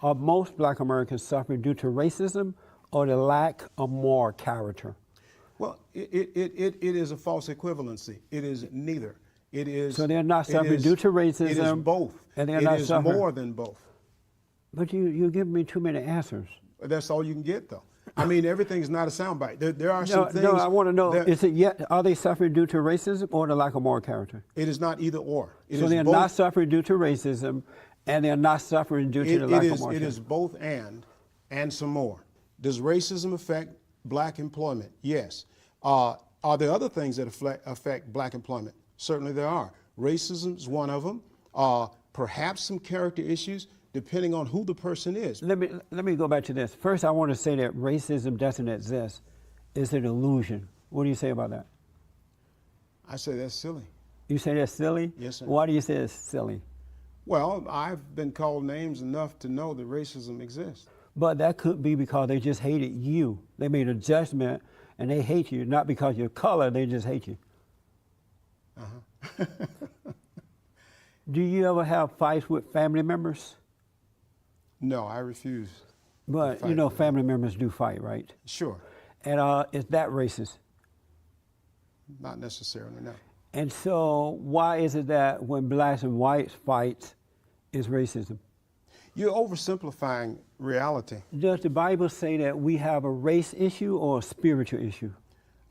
are most Black Americans suffering due to racism or the lack of moral character? Well, it is a false equivalency. It is neither. It is. So they're not suffering due to racism. It is both. And they're it not is suffering. more than both. But you give me too many answers. That's all you can get, though. I mean, everything's not a soundbite. There are some things. No, I want to know: is it yet? Are they suffering due to racism or the lack of moral character? It is not either or. So they're not suffering due to racism, and they're not suffering due to the lack of moral character. It is both and some more. Does racism affect Black employment? Yes. Are there other things that affect Black employment? Certainly there are. Racism is one of them. Perhaps some character issues, depending on who the person is. Let me go back to this. First, I want to say that racism doesn't exist. It's an illusion. What do you say about that? I say that's silly. You say that's silly? Yes, sir. Why do you say it's silly? Well, I've been called names enough to know that racism exists. But that could be because they just hated you. They made a judgment and they hate you, not because of your color, they just hate you. Uh-huh. Do you ever have fights with family members? No, I refuse. But you know family members do fight, right? Sure. And is that racist? Not necessarily, no. And so why is it that when Blacks and whites fight is racism? You're oversimplifying reality. Does the Bible say that we have a race issue or a spiritual issue?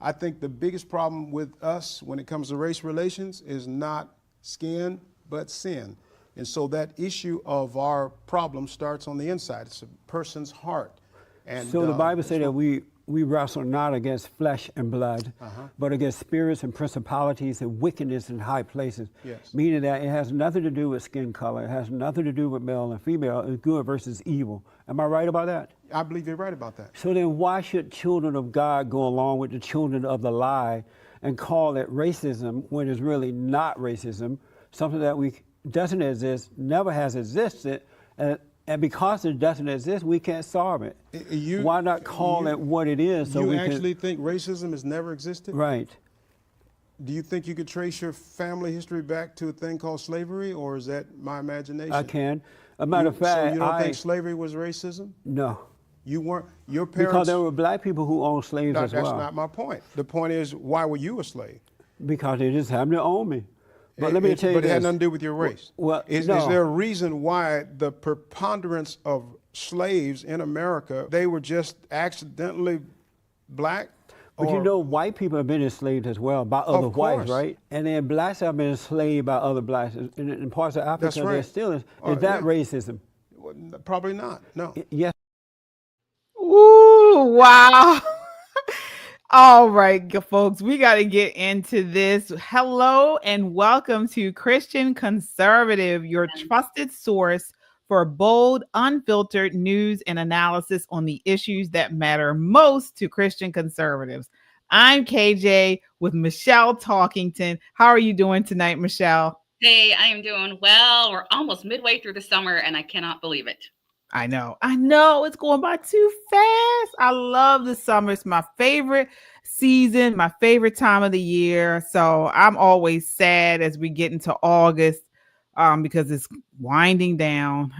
I think the biggest problem with us when it comes to race relations is not skin, but sin. And so that issue of our problem starts on the inside. It's a person's heart. And so the Bible says that we wrestle not against flesh and blood, but against spirits and principalities and wickedness in high places. Yes. Meaning that it has nothing to do with skin color. It has nothing to do with male and female. It's good versus evil. Am I right about that? I believe you're right about that. So then why should children of God go along with the children of the lie and call it racism when it's really not racism, something that doesn't exist, never has existed, and because it doesn't exist, we can't solve it. Why not call it what it is? So you actually think racism has never existed? Right. Do you think you could trace your family history back to a thing called slavery, or is that my imagination? I can. A matter of fact, so you don't think slavery was racism? No. You weren't. Your parents. Because there were Black people who owned slaves as well. That's not my point. The point is, why were you a slave? Because they just happened to own me. But let me tell you But it had nothing to do with your race. Well, is there a reason why the preponderance of slaves in America, they were just accidentally Black? But you know, white people have been enslaved as well by other whites, right? And then Blacks have been enslaved by other Blacks. In parts of Africa, that's right. They're still is that racism? Probably not, no. Yes. Ooh, wow. All right, folks, we got to get into this. Hello and welcome to Christian Conservative, your trusted source for bold, unfiltered news and analysis on the issues that matter most to Christian conservatives. I'm KJ with Michelle Talkington. How are you doing tonight, Michelle? Hey, I am doing well. We're almost midway through the summer and I cannot believe it. I know. It's going by too fast. I love the summer. It's my favorite season, my favorite time of the year. So I'm always sad as we get into August because it's winding down.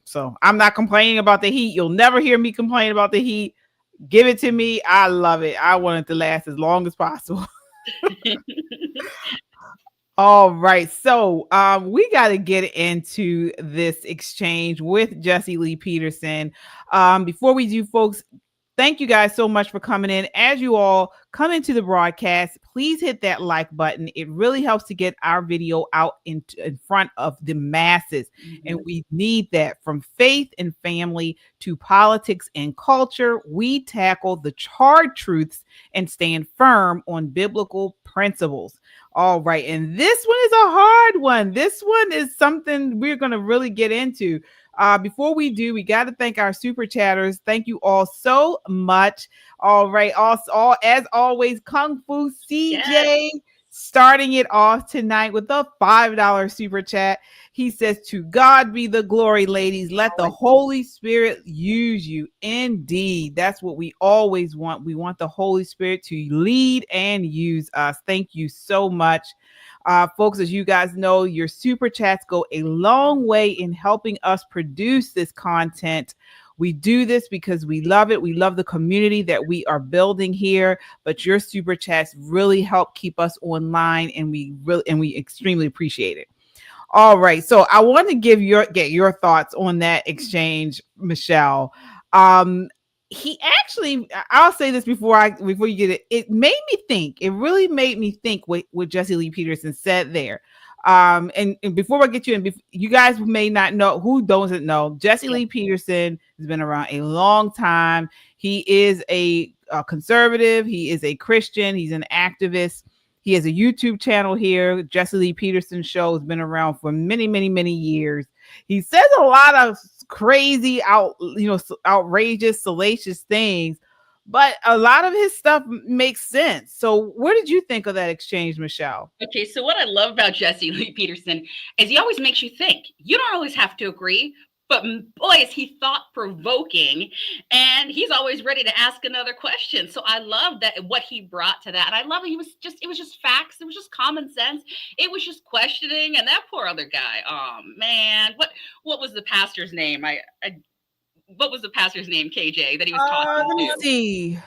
So I'm not complaining about the heat. You'll never hear me complain about the heat. Give it to me. I love it. I want it to last as long as possible. All right. So we got to get into this exchange with Jesse Lee Peterson. Before we do, folks, thank you guys so much for coming in. As you all come into the broadcast, please hit that like button. It really helps to get our video out in front of the masses. Mm-hmm. And we need that. From faith and family to politics and culture, we tackle the hard truths and stand firm on biblical principles. All right. And this one is a hard one. This one is something we're going to really get into. Before we do, we got to thank our super chatters. Thank you all so much. All right. Also, as always, Kung Fu CJ starting it off tonight with a $5 super chat. He says, "To God be the glory, ladies. Let the Holy Spirit use you." Indeed. That's what we always want. We want the Holy Spirit to lead and use us. Thank you so much. Folks, as you guys know, your super chats go a long way in helping us produce this content. We do this because we love it. We love the community that we are building here, but your super chats really help keep us online, and we extremely appreciate it. All right. So I want to get your thoughts on that exchange, Michelle. He actually, I'll say this before you get it. It really made me think what Jesse Lee Peterson said there. And before I get you in, you guys may not know, who doesn't know, Jesse Lee Peterson has been around a long time. He is a conservative. He is a Christian. He's an activist. He has a YouTube channel here. Jesse Lee Peterson Show has been around for many, many, many years. He says a lot of crazy, outrageous, salacious things, but a lot of his stuff makes sense. So what did you think of that exchange, Michelle? Okay, so what I love about Jesse Lee Peterson is he always makes you think. You don't always have to agree, but boy, is he thought-provoking, and he's always ready to ask another question. So I love that, what he brought to that. And I love it. It was just facts. It was just common sense. It was just questioning. And that poor other guy, oh man, what was the pastor's name? What was the pastor's name, KJ, that he was talking Let me to? see.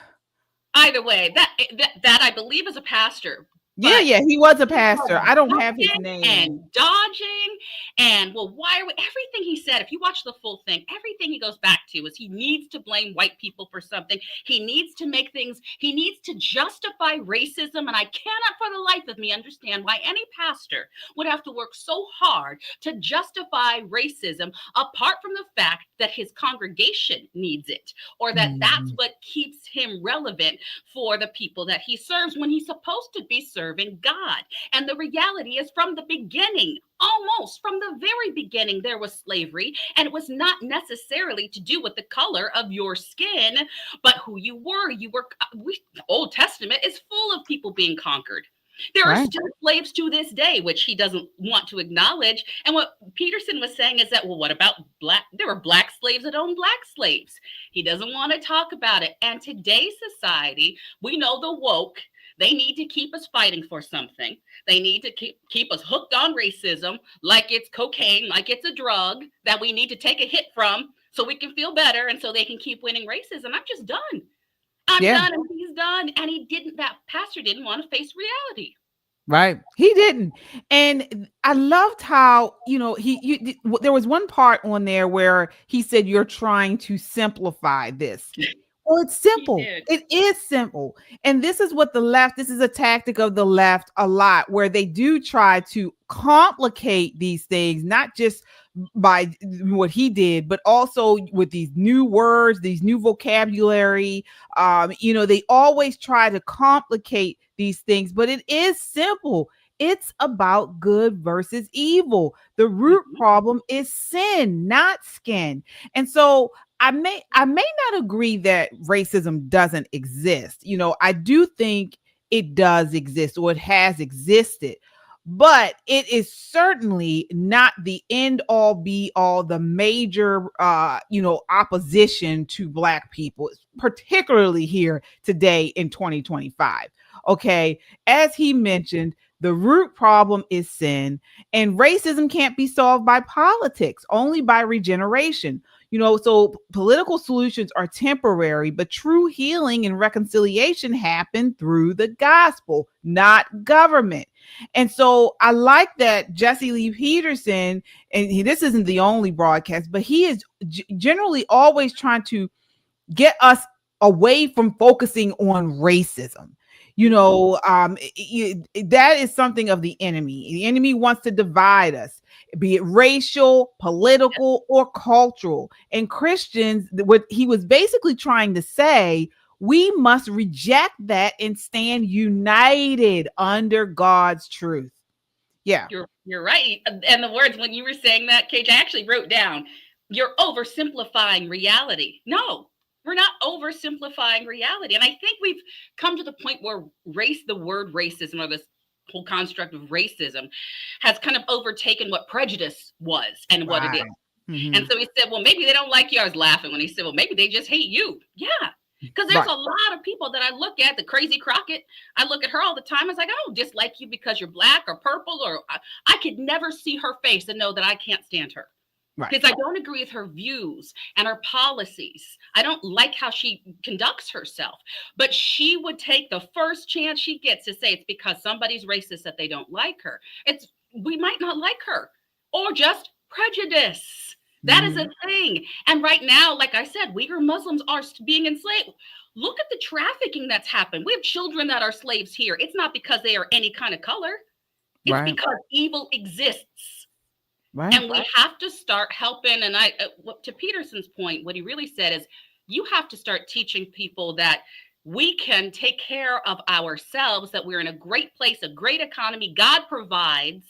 Either way, that I believe is a pastor. Yeah, he was a pastor. I don't have his name. And dodging, and everything he said, if you watch the full thing, everything he goes back to is he needs to blame white people for something. He needs to justify racism. And I cannot for the life of me understand why any pastor would have to work so hard to justify racism, apart from the fact that his congregation needs it, or that that's what keeps him relevant for the people that he serves, when he's supposed to be serving God. And the reality is, from the beginning, almost from the very beginning, there was slavery, and it was not necessarily to do with the color of your skin, but who you were. The Old Testament is full of people being conquered. There are still slaves to this day, which he doesn't want to acknowledge. And what Peterson was saying is that, well, what about there were black slaves that owned black slaves. He doesn't want to talk about it. And today's society, we know the woke, they need to keep us fighting for something. They need to keep us hooked on racism, like it's cocaine, like it's a drug that we need to take a hit from so we can feel better, and so they can keep winning racism. I'm just done. I'm done, and he's done. And that pastor didn't want to face reality. Right. He didn't. And I loved how, there was one part on there where he said, you're trying to simplify this. Well, it's simple. It is simple. And this is this is a tactic of the left a lot, where they do try to complicate these things, not just by what he did, but also with these new words, these new vocabulary. They always try to complicate these things, but it is simple. It's about good versus evil. The root problem is sin, not skin. And so I may not agree that racism doesn't exist. I do think it does exist, or it has existed, but it is certainly not the end all be all, the major, opposition to Black people, particularly here today in 2025. Okay. As he mentioned, the root problem is sin, and racism can't be solved by politics, only by regeneration. So political solutions are temporary, but true healing and reconciliation happen through the gospel, not government. And so I like that Jesse Lee Peterson, and this isn't the only broadcast, but he is generally always trying to get us away from focusing on racism. That is something of the enemy. The enemy wants to divide us, be it racial, political, or cultural. And Christians, what he was basically trying to say, we must reject that and stand united under God's truth. Yeah. You're right. And the words, when you were saying that, KJ, I actually wrote down, you're oversimplifying reality. No. We're not oversimplifying reality. And I think we've come to the point where the word racism, or this whole construct of racism, has kind of overtaken what prejudice was and what it is. Mm-hmm. And so he said, well, maybe they don't like you. I was laughing when he said, well, maybe they just hate you. Yeah. Because there's Right. a lot of people that I look at, the crazy Crocket, I look at her all the time. I was like, I don't dislike you because you're black or purple, or I could never see her face and know that I can't stand her. Right. Because I don't agree with her views and her policies. I don't like how she conducts herself. But she would take the first chance she gets to say it's because somebody's racist that they don't like her. We might not like her, or just prejudice. That is a thing. And right now, like I said, Uyghur Muslims are being enslaved. Look at the trafficking that's happened. We have children that are slaves here. It's not because they are any kind of color. It's Right. because evil exists. Right. And we have to start helping. And to Peterson's point, what he really said is you have to start teaching people that we can take care of ourselves, that we're in a great place, a great economy, God provides,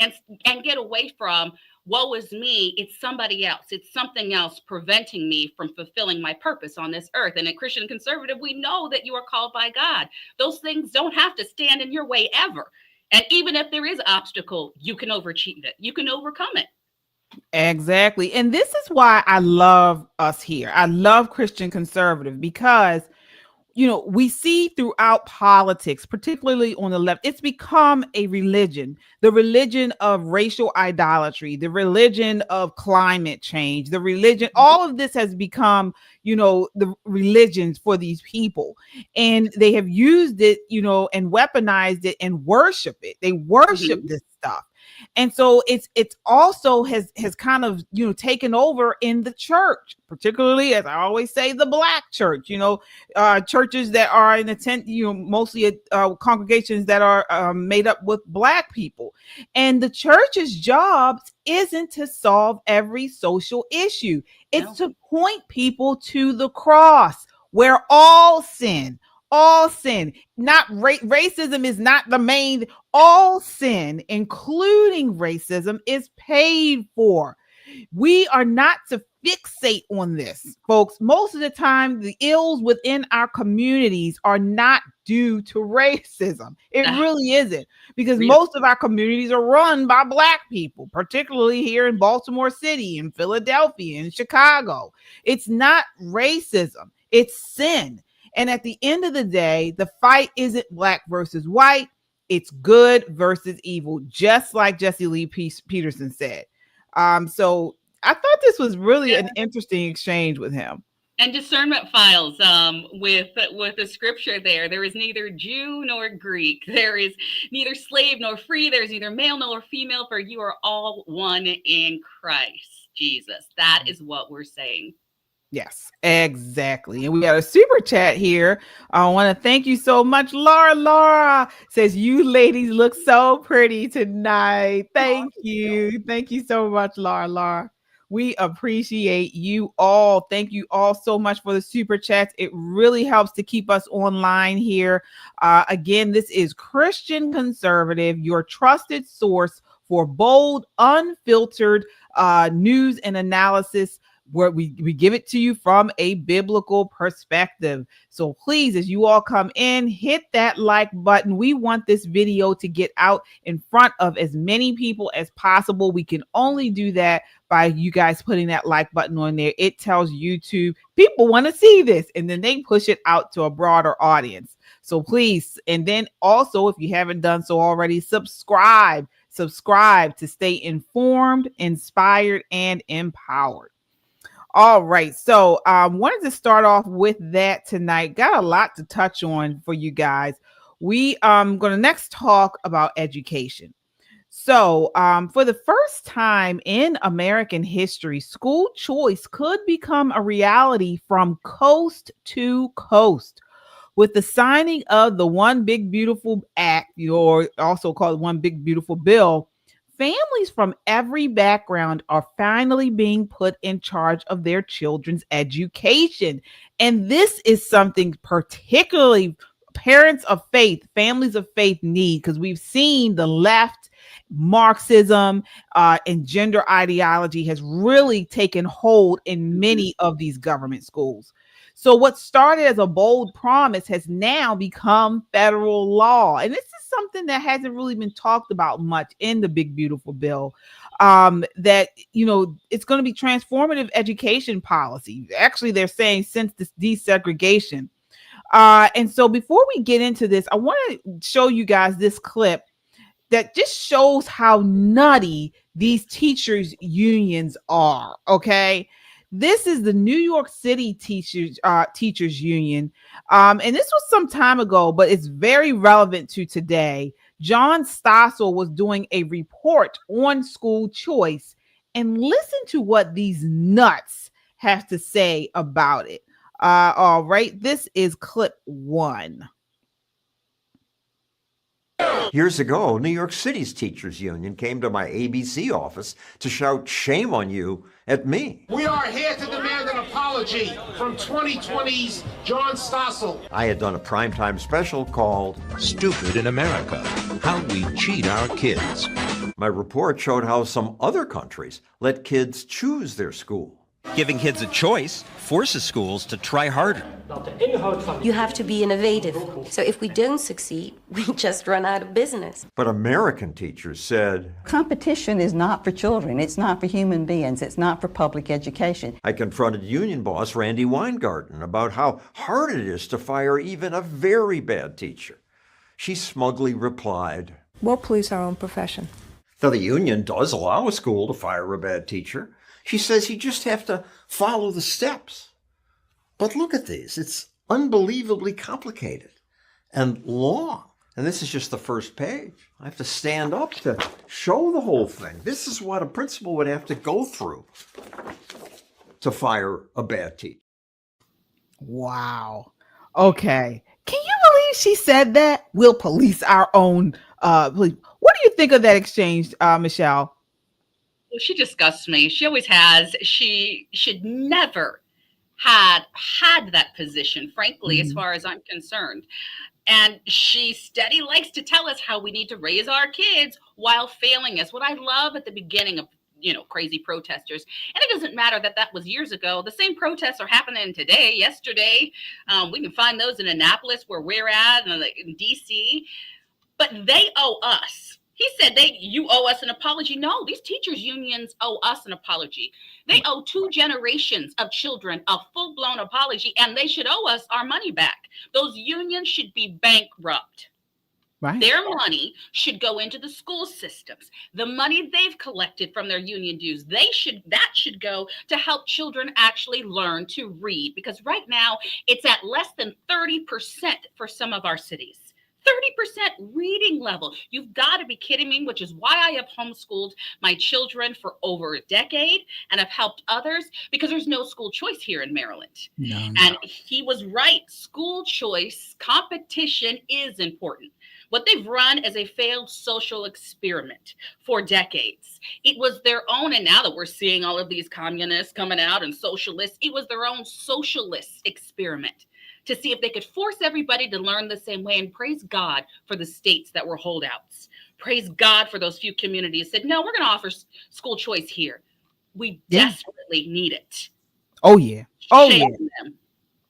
and get away from, woe is me, it's somebody else, it's something else preventing me from fulfilling my purpose on this earth. And in Christian conservative, we know that you are called by God. Those things don't have to stand in your way ever. And even if there is an obstacle, you can overachieve it. You can overcome it. Exactly. And this is why I love us here. I love Christian conservative because, you know, we see throughout politics, particularly on the left, it's become a religion, the religion of racial idolatry, the religion of climate change, the religion, all of this has become, you know, the religions for these people. And they have used it, you know, and weaponized it and worship it. They worship this stuff. And so it's also has kind of, you know, taken over in the church, particularly, as I always say, the black church, you know, churches that are in you know, mostly congregations that are made up with black people. And the church's job isn't to solve every social issue. It's to point people to the cross where all sin, not racism is not the main, all sin, including racism, is paid for. We are not to fixate on this, folks. Most of the time, the ills within our communities are not due to racism. It really isn't, because most of our communities are run by black people, particularly here in Baltimore City, in Philadelphia, in Chicago. It's not racism, it's sin. And at the end of the day, the fight isn't black versus white. It's good versus evil, just like Jesse Lee Peterson said. So I thought this was really an interesting exchange with him. And discernment files with the scripture there. There is neither Jew nor Greek. There is neither slave nor free. There's neither male nor female, for you are all one in Christ Jesus. That is what we're saying. Yes, exactly. And we got a super chat here. I want to thank you so much. Laura says, you ladies look so pretty tonight. Thank you. Thank you so much, Laura. We appreciate you all. Thank you all so much for the super chats. It really helps to keep us online here. Again, this is Christian Conservative, your trusted source for bold, unfiltered news and analysis, where we give it to you from a biblical perspective. So please, as you all come in, hit that like button. We want this video to get out in front of as many people as possible. We can only do that by you guys putting that like button on there. It tells YouTube people want to see this, and then they push it out to a broader audience. So please, and then also, if you haven't done so already, subscribe to stay informed, inspired, and empowered. All right. So wanted to start off with that tonight. Got a lot to touch on for you guys. We going to next talk about education. So for the first time in American history, school choice could become a reality from coast to coast. With the signing of the One Big Beautiful Act, or also called One Big Beautiful Bill, families from every background are finally being put in charge of their children's education. And this is something particularly parents of faith, families of faith need, because we've seen the left Marxism and gender ideology has really taken hold in many of these government schools. So what started as a bold promise has now become federal law. And this is something that hasn't really been talked about much in the big, beautiful bill. That, it's going to be transformative education policy. Actually, they're saying since this desegregation. And so before we get into this, I want to show you guys this clip that just shows how nutty these teachers unions are. Okay. This is the New York City teachers union. And this was some time ago, but it's very relevant to today. John Stossel was doing a report on school choice, and listen to what these nuts have to say about it. All right. This is clip 1. Years ago, New York City's teachers union came to my ABC office to shout shame on you at me. We are here to demand an apology from 2020's John Stossel. I had done a primetime special called Stupid in America, How We Cheat Our Kids. My report showed how some other countries let kids choose their school. Giving kids a choice forces schools to try harder. You have to be innovative. So if we don't succeed, we just run out of business. But American teachers said, competition is not for children. It's not for human beings. It's not for public education. I confronted union boss Randy Weingarten about how hard it is to fire even a very bad teacher. She smugly replied, we'll police our own profession. Now, the union does allow a school to fire a bad teacher. She says you just have to follow the steps. But look at these. It's unbelievably complicated and long. And this is just the first page. I have to stand up to show the whole thing. This is what a principal would have to go through to fire a bad teacher. Wow. Okay. Can you believe she said that? We'll police our own police. What do you think of that exchange, Michelle? Well, she disgusts me. She always has. She should never had that position, frankly, as far as I'm concerned. And she steady likes to tell us how we need to raise our kids while failing us. What I love at the beginning of, crazy protesters, and it doesn't matter that was years ago. The same protests are happening today, yesterday. We can find those in Annapolis where we're at, and in DC. But they owe us. He said you owe us an apology. No, these teachers unions owe us an apology. They owe 2 generations of children a full-blown apology, and they should owe us our money back. Those unions should be bankrupt. Right. Their money should go into the school systems. The money they've collected from their union dues, that should go to help children actually learn to read, because right now it's at less than 30% for some of our cities. 30% reading level. You've got to be kidding me, which is why I have homeschooled my children for over a decade and have helped others, because there's no school choice here in Maryland. No. And he was right. School choice competition is important. What they've run is a failed social experiment for decades. It was their own, and now that we're seeing all of these communists coming out and socialists, it was their own socialist experiment to see if they could force everybody to learn the same way. And praise God for the states that were holdouts. Praise God for those few communities that said, no, we're going to offer school choice here. We desperately need it. Oh, yeah. Oh, Shame yeah. them.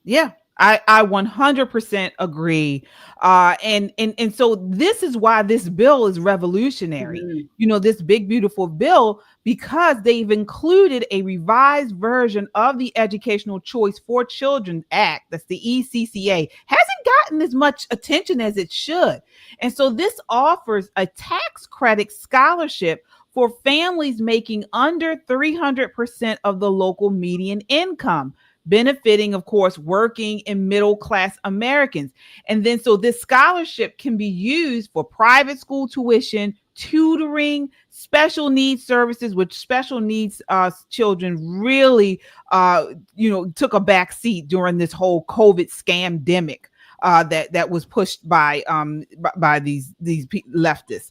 Yeah. I 100% agree. And so this is why this bill is revolutionary. This big, beautiful bill, because they've included a revised version of the Educational Choice for Children Act. That's the ECCA. Hasn't gotten as much attention as it should. And so this offers a tax credit scholarship for families making under 300% of the local median income, benefiting, of course, working and middle-class Americans. And then so this scholarship can be used for private school tuition, tutoring, special needs services, which special needs children really, took a back seat during this whole COVID scamdemic. That was pushed by these leftists.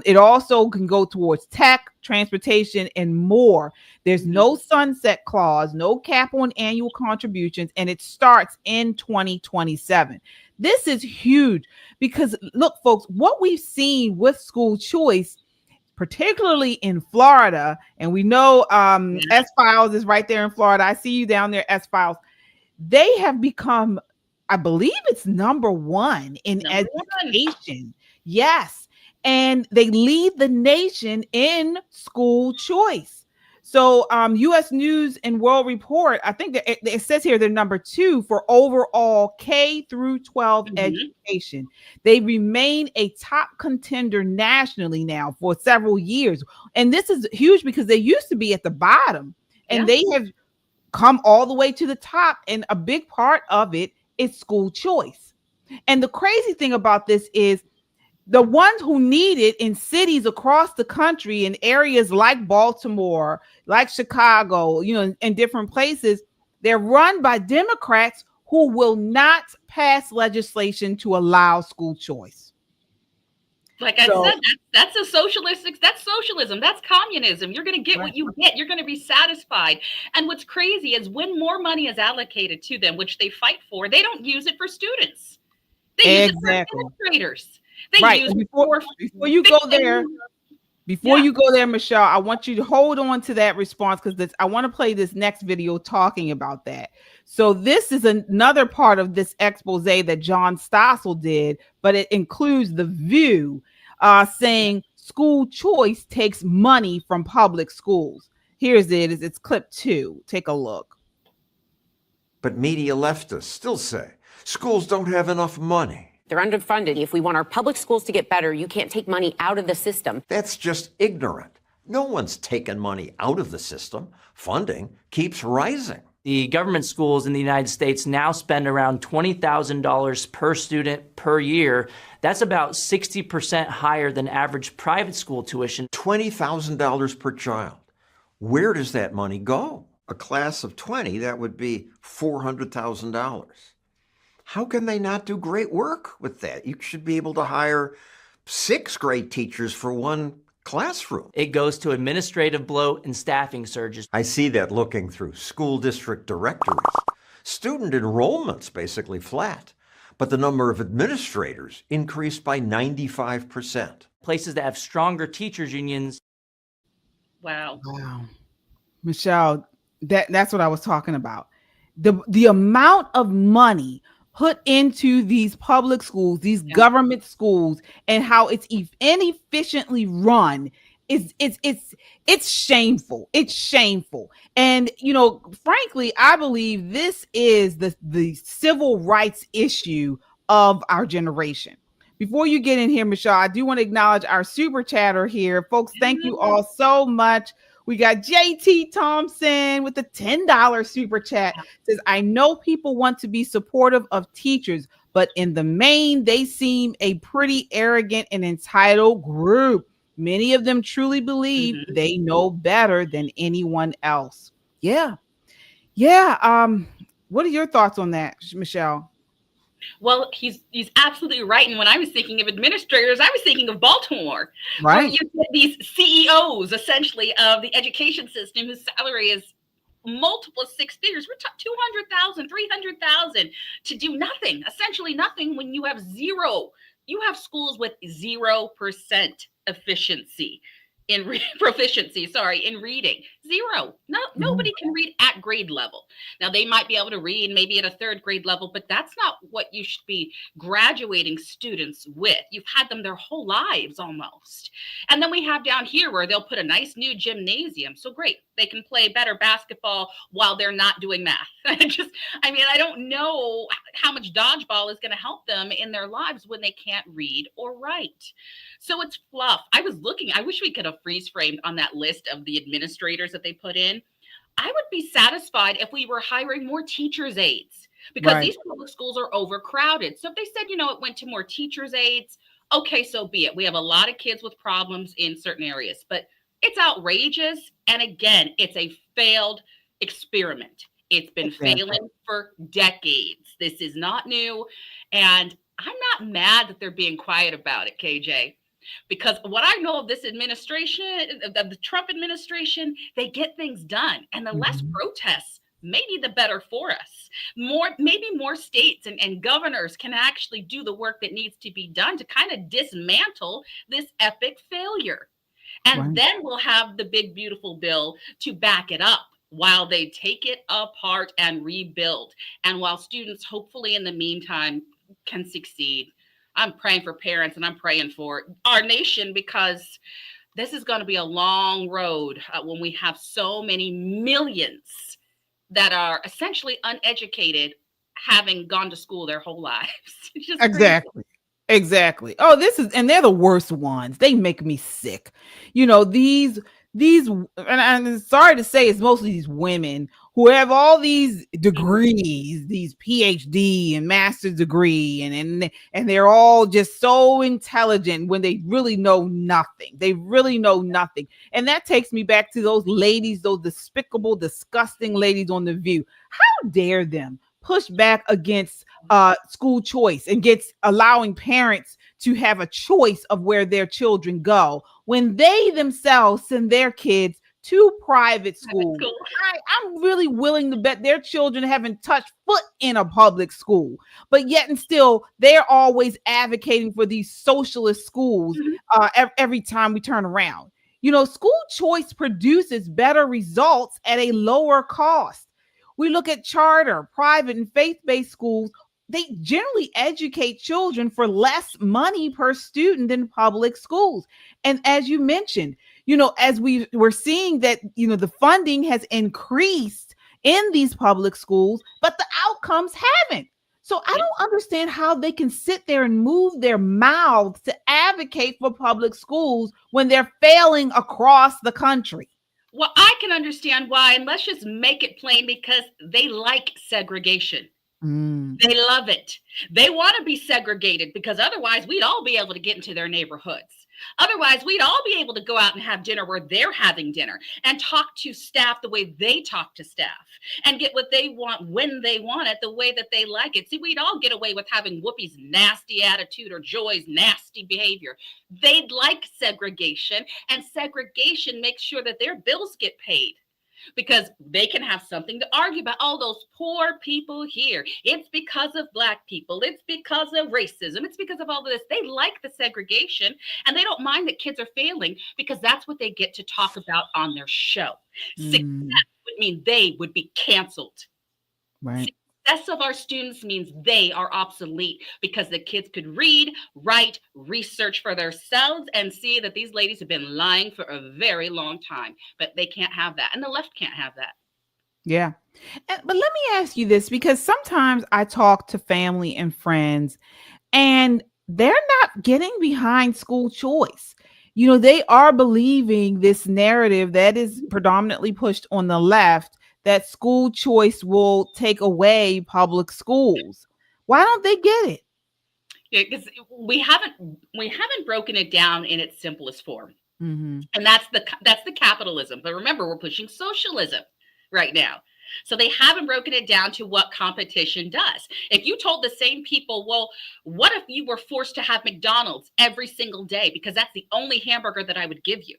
It also can go towards tech, transportation, and more. There's no sunset clause, no cap on annual contributions, and it starts in 2027. This is huge because, look, folks, what we've seen with school choice particularly in Florida. And we know S-Files is right there in Florida. I see you down there, S-Files. They have become, I believe it's number one in education. Yes. And they lead the nation in school choice. So U.S. News and World Report, I think that it says here they're number 2 for overall K through 12 education. They remain a top contender nationally now for several years. And this is huge because they used to be at the bottom and they have come all the way to the top. And a big part of it is school choice. And the crazy thing about this is the ones who need it in cities across the country, in areas like Baltimore, like Chicago, in different places, they're run by Democrats who will not pass legislation to allow school choice. Like I said, that's that's socialism. That's communism. You're going to get what you get. You're going to be satisfied. And what's crazy is when more money is allocated to them, which they fight for, they don't use it for students. They use it for administrators. Before you go there, Michelle, I want you to hold on to that response because I want to play this next video talking about that. So this is another part of this expose that John Stossel did, but it includes The View saying school choice takes money from public schools. Here's it. It's clip 2. Take a look. But media leftists still say schools don't have enough money. They're underfunded. If we want our public schools to get better, you can't take money out of the system. That's just ignorant. No one's taken money out of the system. Funding keeps rising. The government schools in the United States now spend around $20,000 per student per year. That's about 60% higher than average private school tuition. $20,000 per child. Where does that money go? A class of 20, that would be $400,000. How can they not do great work with that? You should be able to hire 6 great teachers for one classroom. It goes to administrative bloat and staffing surges. I see that looking through school district directories. Student enrollment's basically flat, but the number of administrators increased by 95%. Places that have stronger teachers unions. Wow. Michelle, that's what I was talking about. The amount of money put into these public schools, these government schools, and how it's inefficiently run it's shameful. It's shameful. And frankly, I believe this is the civil rights issue of our generation. Before you get in here, Michelle, I do want to acknowledge our super chatter here. Folks, thank you all so much. We got JT Thompson with the $10 super chat. Says, I know people want to be supportive of teachers, but in the main, they seem a pretty arrogant and entitled group. Many of them truly believe they know better than anyone else. Yeah. What are your thoughts on that, Michelle? Well, he's absolutely right. And when I was thinking of administrators, I was thinking of Baltimore. Right. You get these CEOs, essentially, of the education system whose salary is multiple 6 figures. We're talking 200,000, 300,000 to do nothing, essentially nothing when you have zero. You have schools with 0% efficiency in proficiency, in reading. Zero. Nobody can read at grade level. Now they might be able to read maybe at a 3rd grade level, but that's not what you should be graduating students with. You've had them their whole lives almost. And then we have down here where they'll put a nice new gymnasium. So great. They can play better basketball while they're not doing math. I don't know how much dodgeball is going to help them in their lives when they can't read or write. So it's fluff. I wish we could have freeze framed on that list of the administrators that they put in. I would be satisfied if we were hiring more teachers' aides because these public schools are overcrowded. So if they said, it went to more teachers' aides, okay, so be it. We have a lot of kids with problems in certain areas, but it's outrageous. And again, it's a failed experiment. It's been failing for decades. This is not new. And I'm not mad that they're being quiet about it, KJ. Because what I know of this administration, of the Trump administration, they get things done. And the less protests, maybe the better for us. Maybe more states and governors can actually do the work that needs to be done to kind of dismantle this epic failure. And Right. then we'll have the big, beautiful bill to back it up while they take it apart and rebuild. And while students, hopefully in the meantime, can succeed. I'm praying for parents and I'm praying for our nation, because this is going to be a long road when we have so many millions that are essentially uneducated, having gone to school their whole lives. It's just crazy. Exactly. Exactly. Oh, and they're the worst ones. They make me sick. You know, these, and I'm sorry to say, it's mostly these women who have all these degrees, these PhD and master's degree, and they're all just so intelligent when they really know nothing. They really know nothing. And that takes me back to those ladies, those despicable, disgusting ladies on The View. How dare them push back against school choice and gets allowing parents to have a choice of where their children go when they themselves send their kids to private school. I'm really willing to bet their children haven't touched foot in a public school, but yet and still they're always advocating for these socialist schools every time we turn around. You know, school choice produces better results at a lower cost. We look at charter, private, and faith-based schools. They generally educate children for less money per student than public schools. And as you mentioned, you know, as we're seeing that, you know, the funding has increased in these public schools, but the outcomes haven't. So I don't understand how they can sit there and move their mouths to advocate for public schools when they're failing across the country. Well, I can understand why, and let's just make it plain, because they like segregation. They love it. They want to be segregated, because otherwise we'd all be able to get into their neighborhoods. Otherwise, we'd all be able to go out and have dinner where they're having dinner and talk to staff the way they talk to staff and get what they want when they want it, the way that they like it. See, we'd all get away with having Whoopi's nasty attitude or Joy's nasty behavior. They'd like segregation, and segregation makes sure that their bills get paid, because they can have something to argue about. Oh, those poor people here. It's because of Black people. It's because of racism. It's because of all of this. They like the segregation, and they don't mind that kids are failing, because that's what they get to talk about on their show. Success would mean they would be canceled. Right. Success of our students means they are obsolete, because the kids could read, write, research for themselves, and see that these ladies have been lying for a very long time. But they can't have that, and the left can't have that. Yeah. But let me ask you this, because sometimes I talk to family and friends, and they're not getting behind school choice. You know, they are believing this narrative that is predominantly pushed on the left, that school choice will take away public schools. Why don't they get it? Yeah, because we haven't broken it down in its simplest form. Mm-hmm. And that's the capitalism. But remember, we're pushing socialism right now. So they haven't broken it down to what competition does. If you told the same people, well, what if you were forced to have McDonald's every single day, because that's the only hamburger that I would give you?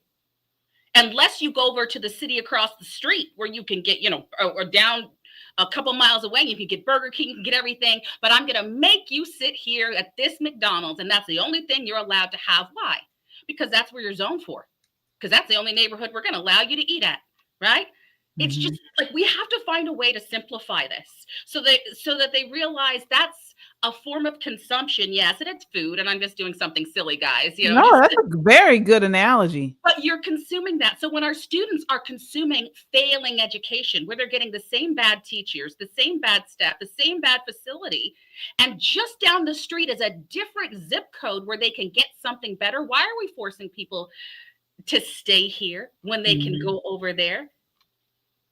Unless you go over to the city across the street where you can get, you know, or down a couple miles away, you can get Burger King, you can get everything, but I'm going to make you sit here at this McDonald's, and that's the only thing you're allowed to have. Why? Because that's where you're zoned for. Because that's the only neighborhood we're going to allow you to eat at, right? It's just like, we have to find a way to simplify this so that they realize that's a form of consumption. Yes, and it's food, and I'm just doing something silly, guys. You know, no, that's a very good analogy. But you're consuming that. So when our students are consuming failing education, where they're getting the same bad teachers, the same bad staff, the same bad facility, and just down the street is a different zip code where they can get something better, why are we forcing people to stay here when they can go over there?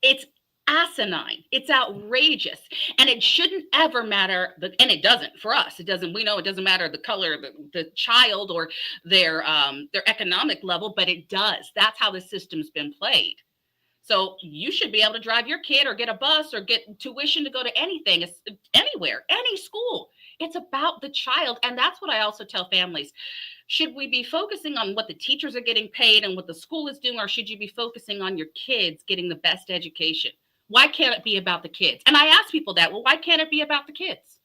It's asinine. It's outrageous. And it shouldn't ever matter. And it doesn't for us. It doesn't. We know it doesn't matter the color of the child or their economic level, but it does. That's how the system's been played. So you should be able to drive your kid or get a bus or get tuition to go to anything, anywhere, any school. It's about the child. And that's what I also tell families. Should we be focusing on what the teachers are getting paid and what the school is doing, or should you be focusing on your kids getting the best education? Why can't it be about the kids? And I ask people that, well, why can't it be about the kids?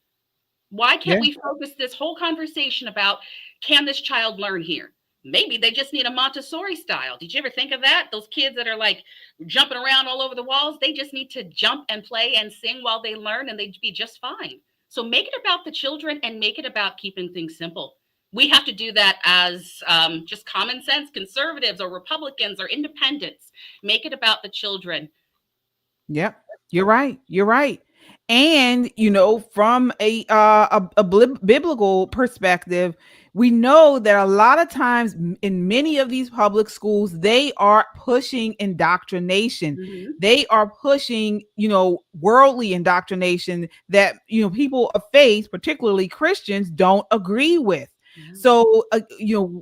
Why can't we focus this whole conversation about, can this child learn here? Maybe they just need a Montessori style. Did you ever think of that? Those kids that are like jumping around all over the walls, they just need to jump and play and sing while they learn, and they'd be just fine. So make it about the children and make it about keeping things simple. We have to do that as just common sense conservatives or Republicans or independents. Make it about the children. Yep, you're right. You're right. And from a biblical perspective, we know that a lot of times in many of these public schools, they are pushing indoctrination. Mm-hmm. They are pushing, worldly indoctrination that, people of faith, particularly Christians, don't agree with. Mm-hmm. So,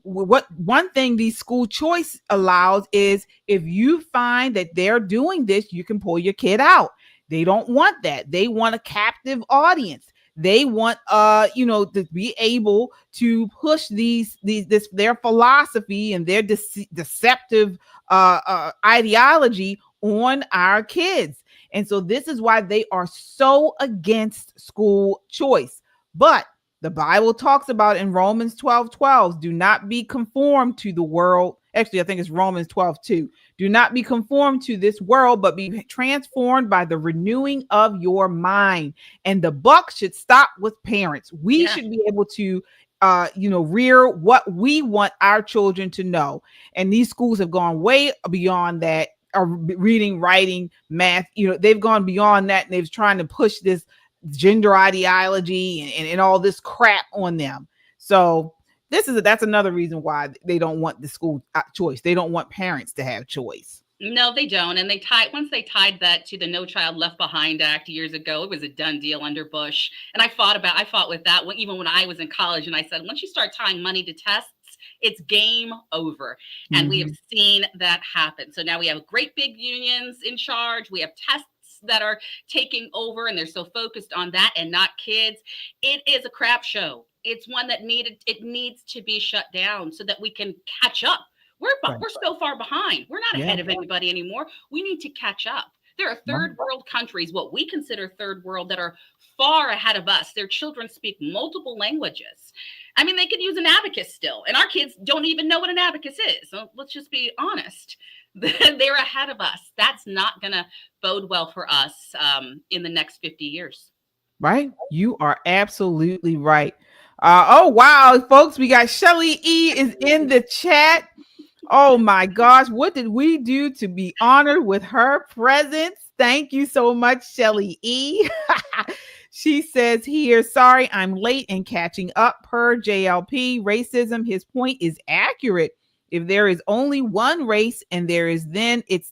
what one thing these school choice allows is if you find that they're doing this, you can pull your kid out. They don't want that. They want a captive audience. They want, to be able to push their philosophy and their deceptive ideology on our kids. And so this is why they are so against school choice. But the Bible talks about in Romans 12:12, do not be conformed to the world. Actually, I think it's Romans 12:2. Do not be conformed to this world, but be transformed by the renewing of your mind. And the buck should stop with parents. We should be able to, rear what we want our children to know. And these schools have gone way beyond that. Reading, writing, math. They've gone beyond that, and they're trying to push this gender ideology and all this crap on them. So that's another reason why they don't want the school choice. They don't want parents to have choice. No, they don't. And once they tied that to the No Child Left Behind Act years ago, it was a done deal under Bush. And I fought with that even when I was in college. And I said, once you start tying money to tests, it's game over. And Mm-hmm. we have seen that happen. So now we have great big unions in charge. We have tests that are taking over, and they're so focused on that and not kids. It is a crap show. It's one that needs to be shut down so that we can catch up. We're so far behind. We're not ahead of anybody anymore. We need to catch up. There are third world countries, what we consider third world, that are far ahead of us. Their children speak multiple languages. I mean, they could use an abacus still, and our kids don't even know what an abacus is. So let's just be honest. They're ahead of us. That's not going to bode well for us in the next 50 years. Right? You are absolutely right. Oh, wow, folks, we got Shelly E is in the chat. Oh, my gosh. What did we do to be honored with her presence? Thank you so much, Shelly E. She says here, sorry, I'm late and catching up per JLP. Racism, his point is accurate. If there is only one race and then it's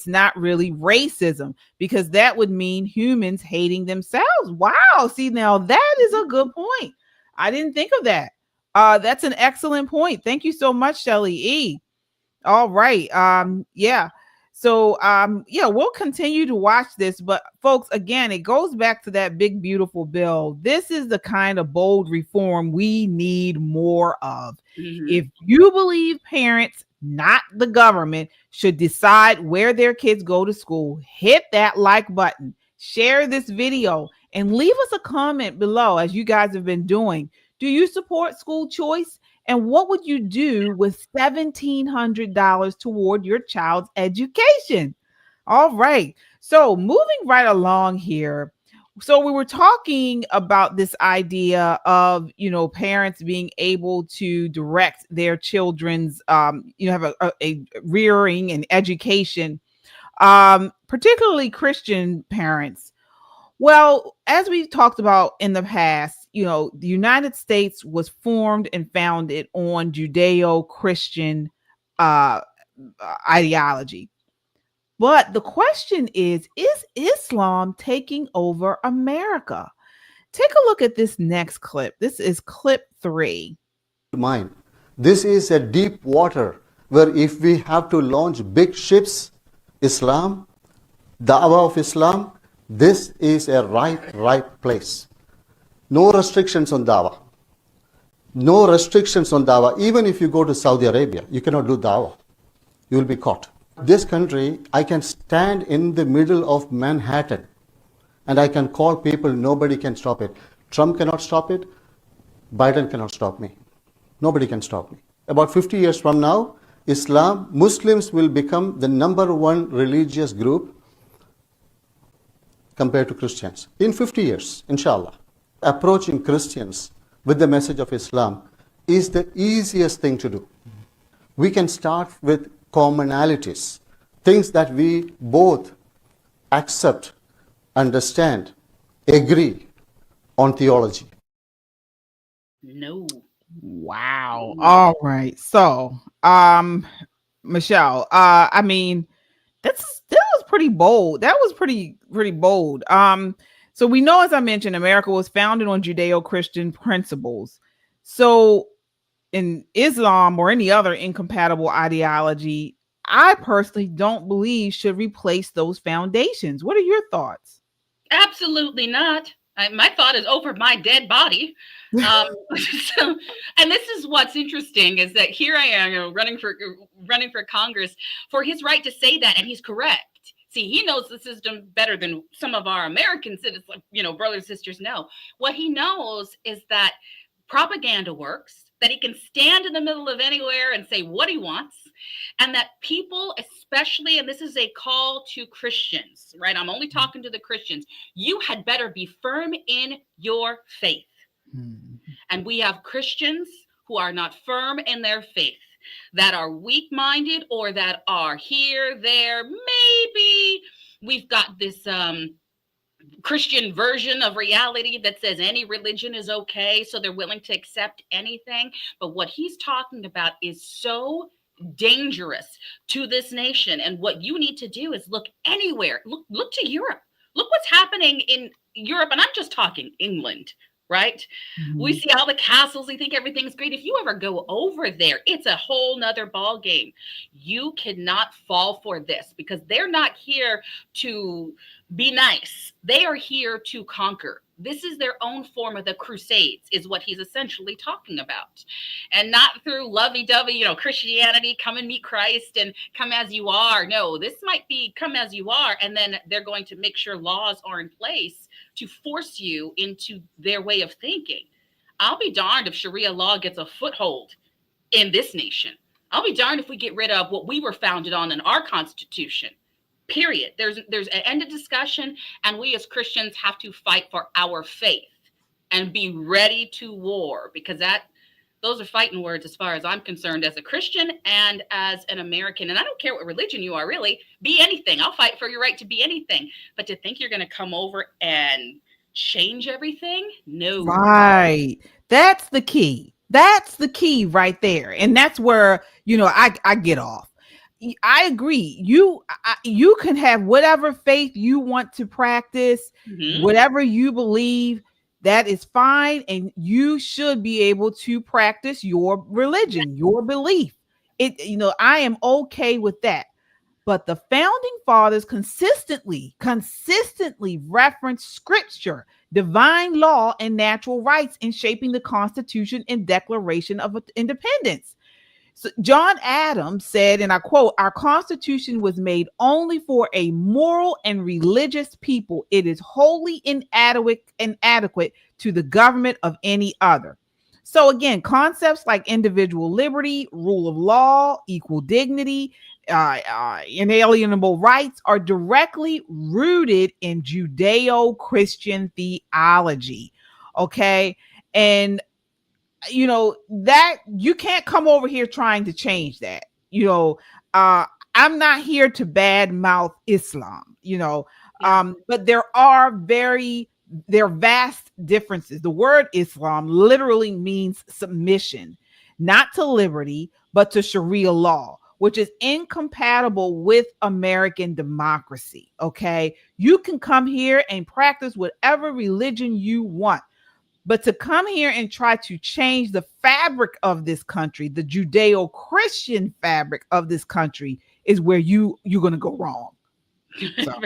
not really racism, because that would mean humans hating themselves. Wow. See, now that is a good point. I didn't think of that. That's an excellent point. Thank you so much, Shelly E. All right. So, we'll continue to watch this, but folks, again, it goes back to that big, beautiful bill. This is the kind of bold reform we need more of. Mm-hmm. If you believe parents, not the government, should decide where their kids go to school, hit that like button, share this video, and leave us a comment below, as you guys have been doing. Do you support school choice? And what would you do with $1,700 toward your child's education? All right. So moving right along here. So we were talking about this idea of, parents being able to direct their children's, have a rearing and education, particularly Christian parents. Well, as we've talked about in the past, the United States was formed and founded on Judeo-Christian ideology. But the question is Islam taking over America? Take a look at this next clip. This is clip 3. Mine. This is a deep water where if we have to launch big ships, Islam, Dawah of Islam, this is a right place. No restrictions on Dawah. No restrictions on Dawah. Even if you go to Saudi Arabia, you cannot do Dawah. You will be caught. This country, I can stand in the middle of Manhattan and I can call people, nobody can stop it. Trump cannot stop it. Biden cannot stop me. Nobody can stop me. About 50 years from now, Muslims will become the #1 religious group compared to Christians. In 50 years, inshallah. Approaching Christians with the message of Islam is the easiest thing to do. We can start with commonalities, things that we both accept, understand, agree on theology. No. Wow. All right. So, Michelle, I mean, that was pretty bold. That was pretty bold. So we know, as I mentioned, America was founded on Judeo-Christian principles. So in Islam or any other incompatible ideology, I personally don't believe should replace those foundations. What are your thoughts? Absolutely not. My thought is over my dead body. So, and this is what's interesting is that here I am, running for Congress for his right to say that, and he's correct. See, he knows the system better than some of our American citizens, brothers and sisters know. What he knows is that propaganda works, that he can stand in the middle of anywhere and say what he wants, and that people, especially, and this is a call to Christians, right? I'm only talking to the Christians. You had better be firm in your faith. And we have Christians who are not firm in their faith, that are weak-minded or that are here, there. Maybe we've got this Christian version of reality that says any religion is okay, so they're willing to accept anything. But what he's talking about is so dangerous to this nation. And what you need to do is look anywhere. Look to Europe. Look what's happening in Europe. And I'm just talking England, right? Mm-hmm. We see all the castles. We think everything's great. If you ever go over there, it's a whole nother ball game. You cannot fall for this because they're not here to be nice. They are here to conquer. This is their own form of the Crusades, is what he's essentially talking about. And not through lovey-dovey, Christianity, come and meet Christ and come as you are. No, this might be come as you are. And then they're going to make sure laws are in place to force you into their way of thinking. I'll be darned if Sharia law gets a foothold in this nation. I'll be darned if we get rid of what we were founded on in our Constitution. Period. There's an end of discussion, and we as Christians have to fight for our faith and be ready to war, because those are fighting words as far as I'm concerned as a Christian and as an American. And I don't care what religion you are, really. Be anything. I'll fight for your right to be anything. But to think you're going to come over and change everything? No. Right. That's the key. That's the key right there. And that's where, I get off. I agree. You can have whatever faith you want to practice, whatever you believe, that is fine. And you should be able to practice your religion, your belief. I am okay with that. But the founding fathers consistently reference scripture, divine law, and natural rights in shaping the Constitution and Declaration of Independence. So John Adams said, and I quote, "Our Constitution was made only for a moral and religious people. It is wholly inadequate to the government of any other." So again, concepts like individual liberty, rule of law, equal dignity, inalienable rights are directly rooted in Judeo-Christian theology. Okay. And that you can't come over here trying to change that. I'm not here to badmouth Islam, but there are vast differences. The word Islam literally means submission, not to liberty, but to Sharia law, which is incompatible with American democracy. Okay. You can come here and practice whatever religion you want. But to come here and try to change the fabric of this country, the Judeo-Christian fabric of this country, is where you're going to go wrong. So,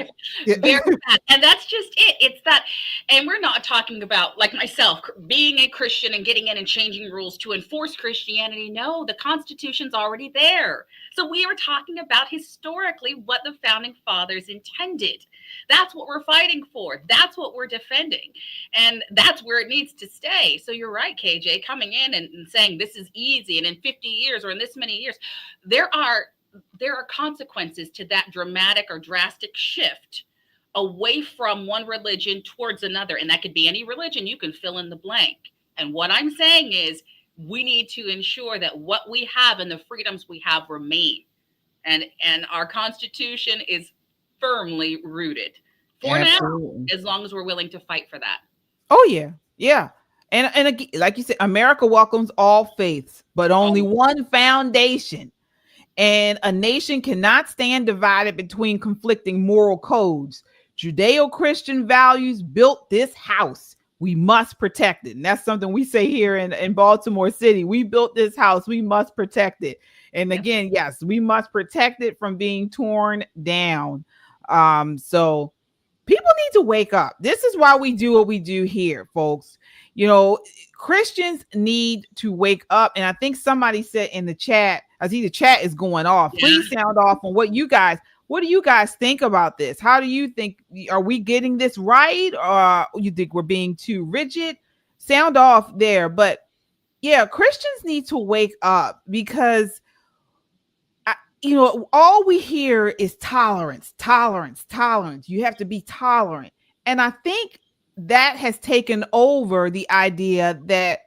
Very bad. And that's just it. It's that, and we're not talking about, like myself, being a Christian and getting in and changing rules to enforce Christianity. No, the Constitution's already there. So we are talking about historically what the founding fathers intended. That's what we're fighting for. That's what we're defending. And that's where it needs to stay. So you're right, KJ, coming in and saying this is easy. And in 50 years or in this many years, there are consequences to that dramatic or drastic shift away from one religion towards another. And that could be any religion. You can fill in the blank. And what I'm saying is we need to ensure that what we have and the freedoms we have remain. And our Constitution is firmly rooted for Absolutely. now, as long as we're willing to fight for that. Oh yeah. Yeah. And like you said, America welcomes all faiths, but only one foundation. And a nation cannot stand divided between conflicting moral codes. Judeo-Christian values built this house. We must protect it. And that's something we say here in Baltimore City. We built this house. We must protect it. And again, yes, we must protect it from being torn down. So people need to wake up. This is why we do what we do here, folks. You know, Christians need to wake up. And I think somebody said in the chat, I see the chat is going off. Please sound off on what do you guys think about this? How do you think, are we getting this right? Or you think we're being too rigid? Sound off there. But yeah, Christians need to wake up because, you know, all we hear is tolerance, tolerance, tolerance. You have to be tolerant. And I think that has taken over the idea that,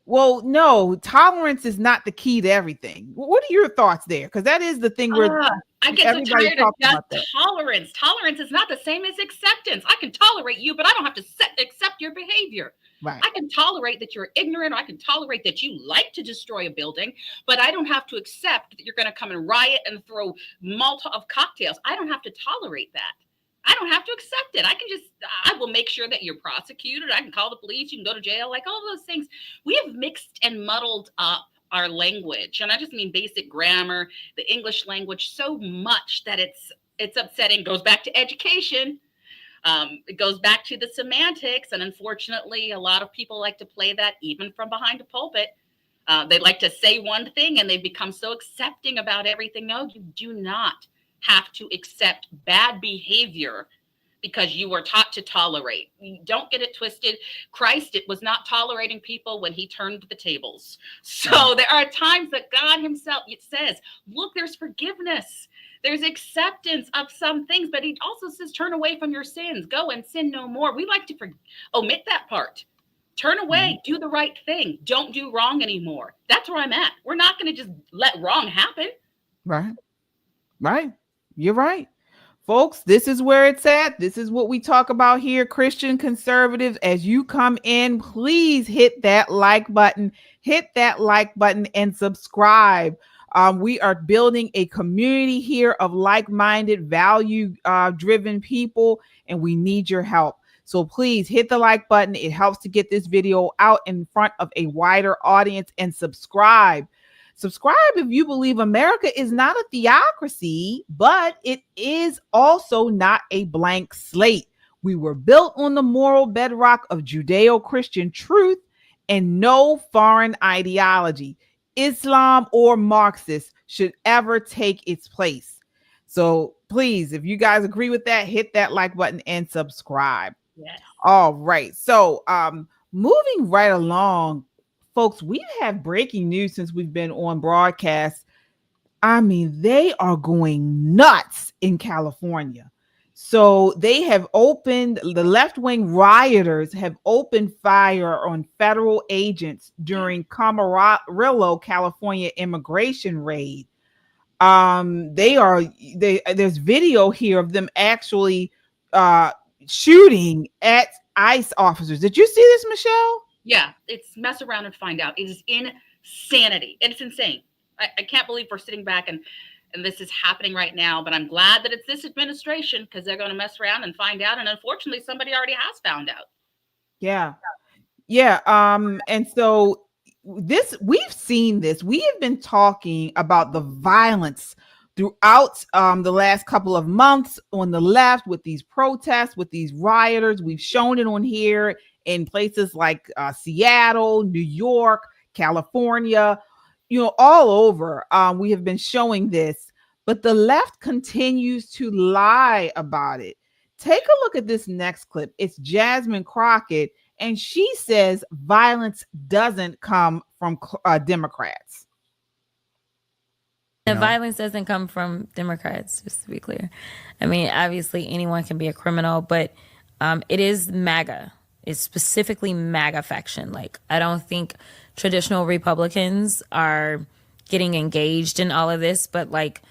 well, no, tolerance is not the key to everything. What are your thoughts there? Because that is the thing where I get so tired of just tolerance. Tolerance is not the same as acceptance. I can tolerate you, but I don't have to accept your behavior. Right. I can tolerate that you're ignorant. Or I can tolerate that you like to destroy a building, but I don't have to accept that you're going to come and riot and throw Molotov cocktails. I don't have to tolerate that. I don't have to accept it. I will make sure that you're prosecuted. I can call the police. You can go to jail, like all of those things. We have mixed and muddled up our language. And I just mean basic grammar, the English language, so much that it's upsetting. Goes back to education. It goes back to the semantics. And unfortunately, a lot of people like to play that even from behind a pulpit. They like to say one thing and they become so accepting about everything. No, you do not have to accept bad behavior because you were taught to tolerate. Don't get it twisted. Christ, it was not tolerating people when he turned the tables. So there are times that God himself, it says, look, there's forgiveness. There's acceptance of some things, but he also says, turn away from your sins. Go and sin no more. We like to omit that part. Turn away, do the right thing. Don't do wrong anymore. That's where I'm at. We're not going to just let wrong happen. Right. Right. You're right. Folks, this is where it's at. This is what we talk about here. Christian conservatives, as you come in, please hit that like button. Hit that like button and subscribe. We are building a community here of like-minded, value-driven people, and we need your help. So please hit the like button. It helps to get this video out in front of a wider audience, and subscribe. Subscribe if you believe America is not a theocracy, but it is also not a blank slate. We were built on the moral bedrock of Judeo-Christian truth and no foreign ideology, Islam or Marxist, should ever take its place. So please, if you guys agree with that, hit that like button and subscribe. Yes. All right. So moving right along, folks, we've had breaking news since we've been on broadcast. I mean, they are going nuts in California. So they have opened, the left-wing rioters have opened fire on federal agents during Camarillo, California immigration raid. There's video here of them actually shooting at ICE officers. Did you see this, Michelle? Yeah, it's mess around and find out. It is insanity. It's insane. I can't believe we're sitting back and this is happening right now, but I'm glad that it's this administration because they're going to mess around and find out. And unfortunately, somebody already has found out. Yeah. Yeah. And so we've seen this. We have been talking about the violence throughout the last couple of months on the left with these protests, with these rioters. We've shown it on here in places like Seattle, New York, California, all over. We have been showing this, but the left continues to lie about it. Take a look at this next clip. It's Jasmine Crocket, and she says violence doesn't come from Democrats. The violence doesn't come from Democrats, just to be clear. I mean, obviously anyone can be a criminal, but it is MAGA. It's specifically MAGA faction. Like, I don't think traditional Republicans are getting engaged in all of this, but like,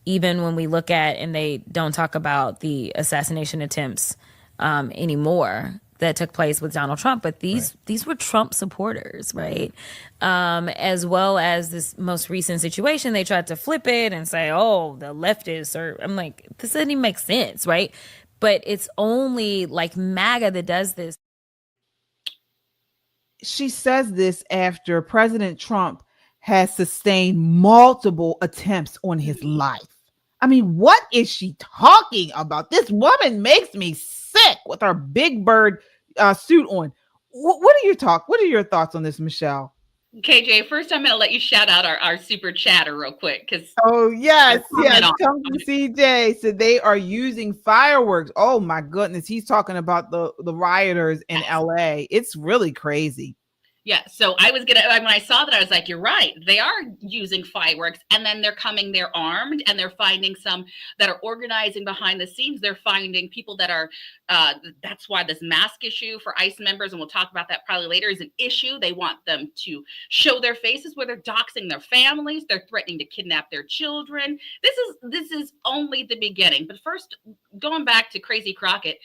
even when we look at, and they don't talk about the assassination attempts anymore that took place with Donald Trump, but these were Trump supporters, right? As well as this most recent situation, they tried to flip it and say, oh, the leftists are, I'm like, this doesn't even make sense, right? But it's only like MAGA that does this. She says this after President Trump has sustained multiple attempts on his life. I mean, what is she talking about? This woman makes me sick with her big bird suit on. What are your thoughts on this, Michelle? KJ, first I'm going to let you shout out our super chatter real quick. Oh, yes. Come from CJ. So they are using fireworks. Oh, my goodness. He's talking about the rioters in LA. It's really crazy. Yeah, so when I saw that, I was like, you're right. They are using fireworks, and then they're armed, and they're finding some that are organizing behind the scenes. They're finding people that are, that's why this mask issue for ICE members, and we'll talk about that probably later, is an issue. They want them to show their faces where they're doxing their families. They're threatening to kidnap their children. This is only the beginning. But first, going back to Crazy Crocket,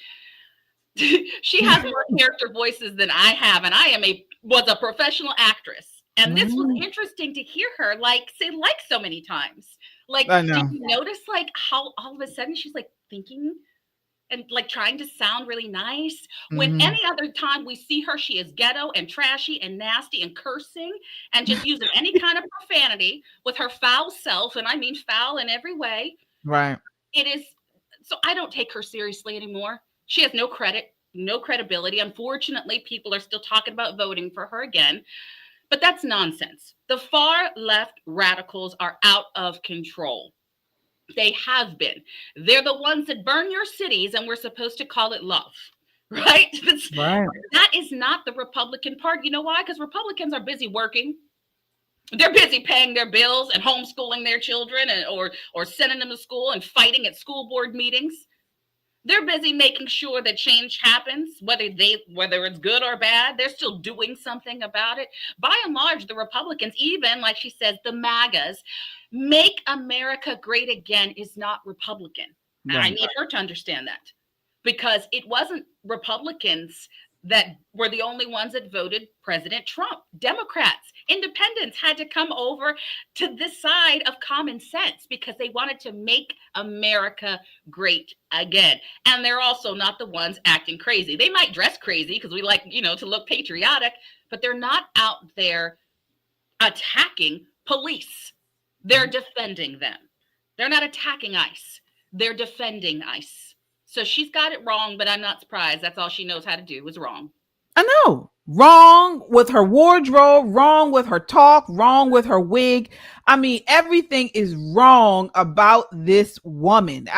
she has more character voices than I have, and I was a professional actress, and this was interesting to hear her say so many times. Like, did you notice like how all of a sudden she's like thinking and like trying to sound really nice when any other time we see her, she is ghetto and trashy and nasty and cursing and just using any kind of profanity with her foul self, and I mean foul in every way. Right. It is. So I don't take her seriously anymore. She has no credibility. Unfortunately, people are still talking about voting for her again, but that's nonsense. The far left radicals are out of control. They have been. They're the ones that burn your cities, and we're supposed to call it love, right? Right. That is not the Republican Party. You know why? Because Republicans are busy working. They're busy paying their bills and homeschooling their children, or sending them to school and fighting at school board meetings. They're busy making sure that change happens, whether it's good or bad. They're still doing something about it. By and large, the Republicans, even like she says, the MAGAs, make America great again is not Republican. Right. I need her to understand that, because it wasn't Republicans that were the only ones that voted President Trump. Democrats, independents had to come over to this side of common sense because they wanted to make America great again. And they're also not the ones acting crazy. They might dress crazy because we like, to look patriotic, but they're not out there attacking police. They're defending them. They're not attacking ICE. They're defending ICE. So she's got it wrong, but I'm not surprised. That's all she knows how to do is wrong. I know. Wrong with her wardrobe, wrong with her talk, wrong with her wig. I mean, everything is wrong about this woman.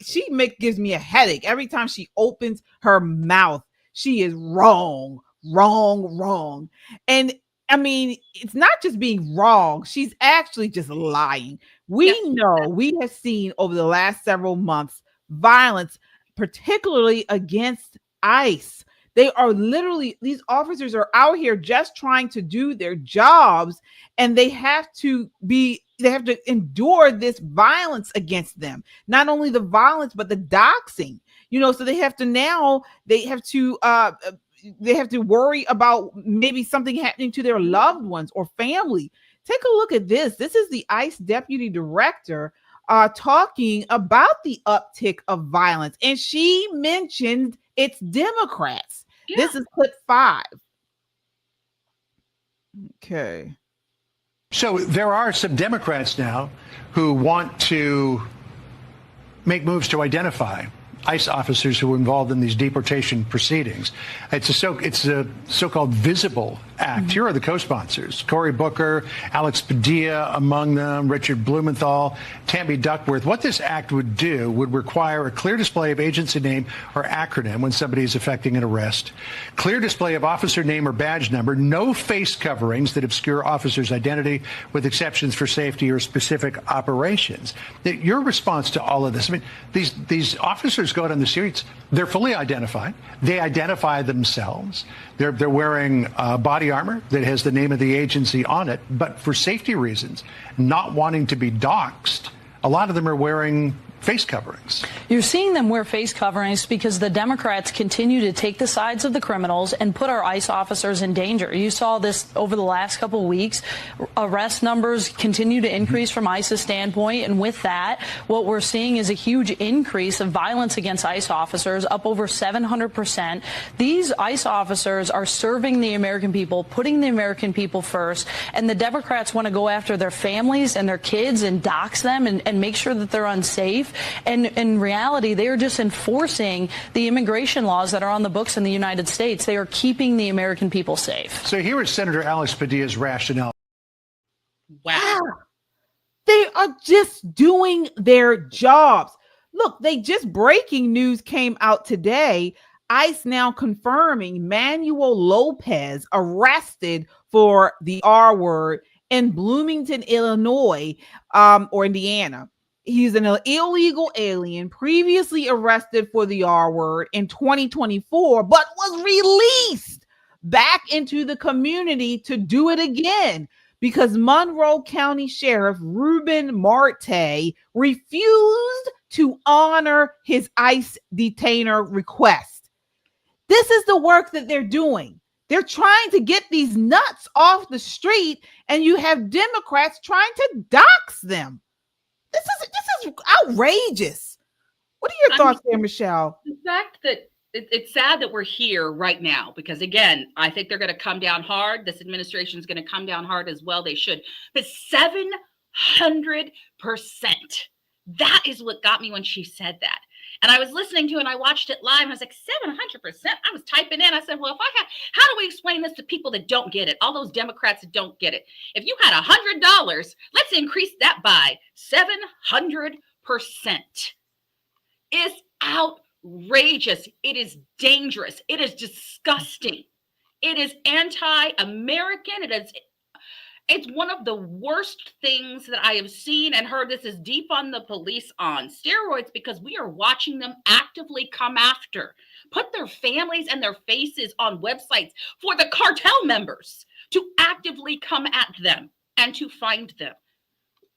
She gives me a headache every time she opens her mouth. She is wrong. And I mean, it's not just being wrong. She's actually just lying. We have seen over the last several months violence, particularly against ICE. They are literally, these officers are out here just trying to do their jobs, and they have to endure this violence against them. Not only the violence, but the doxing, so they have to worry about maybe something happening to their loved ones or family. Take a look at this. This is the ICE deputy director talking about the uptick of violence, and she mentioned it's Democrats. Yeah. This is clip 5. Okay. So there are some Democrats now who want to make moves to identify ICE officers who were involved in these deportation proceedings. It's a so-called visible act. Here are the co-sponsors: Cory Booker, Alex Padilla among them, Richard Blumenthal, Tammy Duckworth. What this act would do would require a clear display of agency name or acronym when somebody is effecting an arrest, clear display of officer name or badge number, no face coverings that obscure officer's identity, with exceptions for safety or specific operations. Your response to all of this? I mean, these officers go out on the streets. They're fully identified. They identify themselves. They're wearing body armor that has the name of the agency on it. But for safety reasons, not wanting to be doxxed, a lot of them are wearing face coverings. You're seeing them wear face coverings because the Democrats continue to take the sides of the criminals and put our ICE officers in danger. You saw this over the last couple of weeks. Arrest numbers continue to increase from ICE's standpoint, and with that, what we're seeing is a huge increase of violence against ICE officers, up over 700%. These ICE officers are serving the American people, putting the American people first, and the Democrats want to go after their families and their kids and dox them and make sure that they're unsafe. And in reality, they are just enforcing the immigration laws that are on the books in the United States. They are keeping the American people safe. So here is Senator Alex Padilla's rationale. Wow. They are just doing their jobs. Look, breaking news came out today. ICE now confirming Manuel Lopez arrested for the R word in Bloomington, Illinois, or Indiana. He's an illegal alien previously arrested for the R word in 2024, but was released back into the community to do it again because Monroe County Sheriff Ruben Marte refused to honor his ICE detainer request. This is the work that they're doing. They're trying to get these nuts off the street, and you have Democrats trying to dox them. This is outrageous. What are your thoughts there, Michelle? The fact that it's sad that we're here right now, because again, I think they're going to come down hard. This administration is going to come down hard as well. They should. But 700%. That is what got me when she said that. And I was listening to it and I watched it live. And I was like, 700%. I was typing in. I said, well, how do we explain this to people that don't get it? All those Democrats that don't get it. If you had $100, let's increase that by 700%. It's outrageous. It is dangerous. It is disgusting. It is anti-American. It's one of the worst things that I have seen and heard. This is deep on the police on steroids because we are watching them actively come after, put their families and their faces on websites for the cartel members to actively come at them and to find them.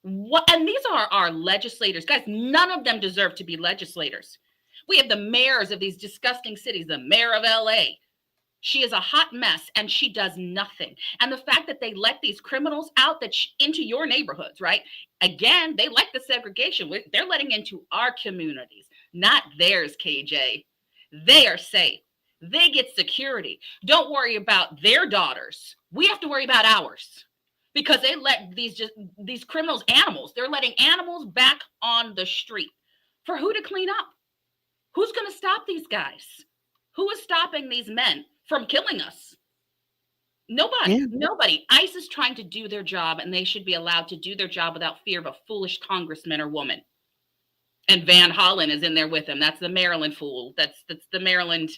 And these are our legislators. Guys, none of them deserve to be legislators. We have the mayors of these disgusting cities, the mayor of LA. She is a hot mess and she does nothing. And the fact that they let these criminals out into your neighborhoods, right? Again, they like the segregation. They're letting into our communities, not theirs, KJ. They are safe. They get security. Don't worry about their daughters. We have to worry about ours because they let these criminals, animals, they're letting animals back on the street. For who to clean up? Who's going to stop these guys? Who is stopping these men from killing us? Nobody. ICE is trying to do their job, and they should be allowed to do their job without fear of a foolish congressman or woman. And Van Hollen is in there with him. That's the Maryland fool. That's the Maryland.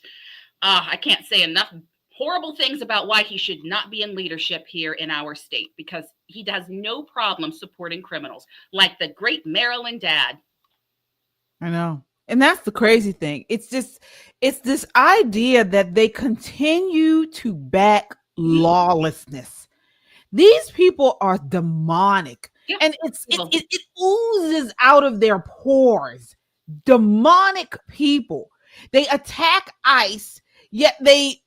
I can't say enough horrible things about why he should not be in leadership here in our state, because he has no problem supporting criminals like the great Maryland dad. I know. And that's the crazy thing. It's this idea that they continue to back lawlessness. These people are demonic. Yep. And it oozes out of their pores. Demonic people. They attack ICE, yet they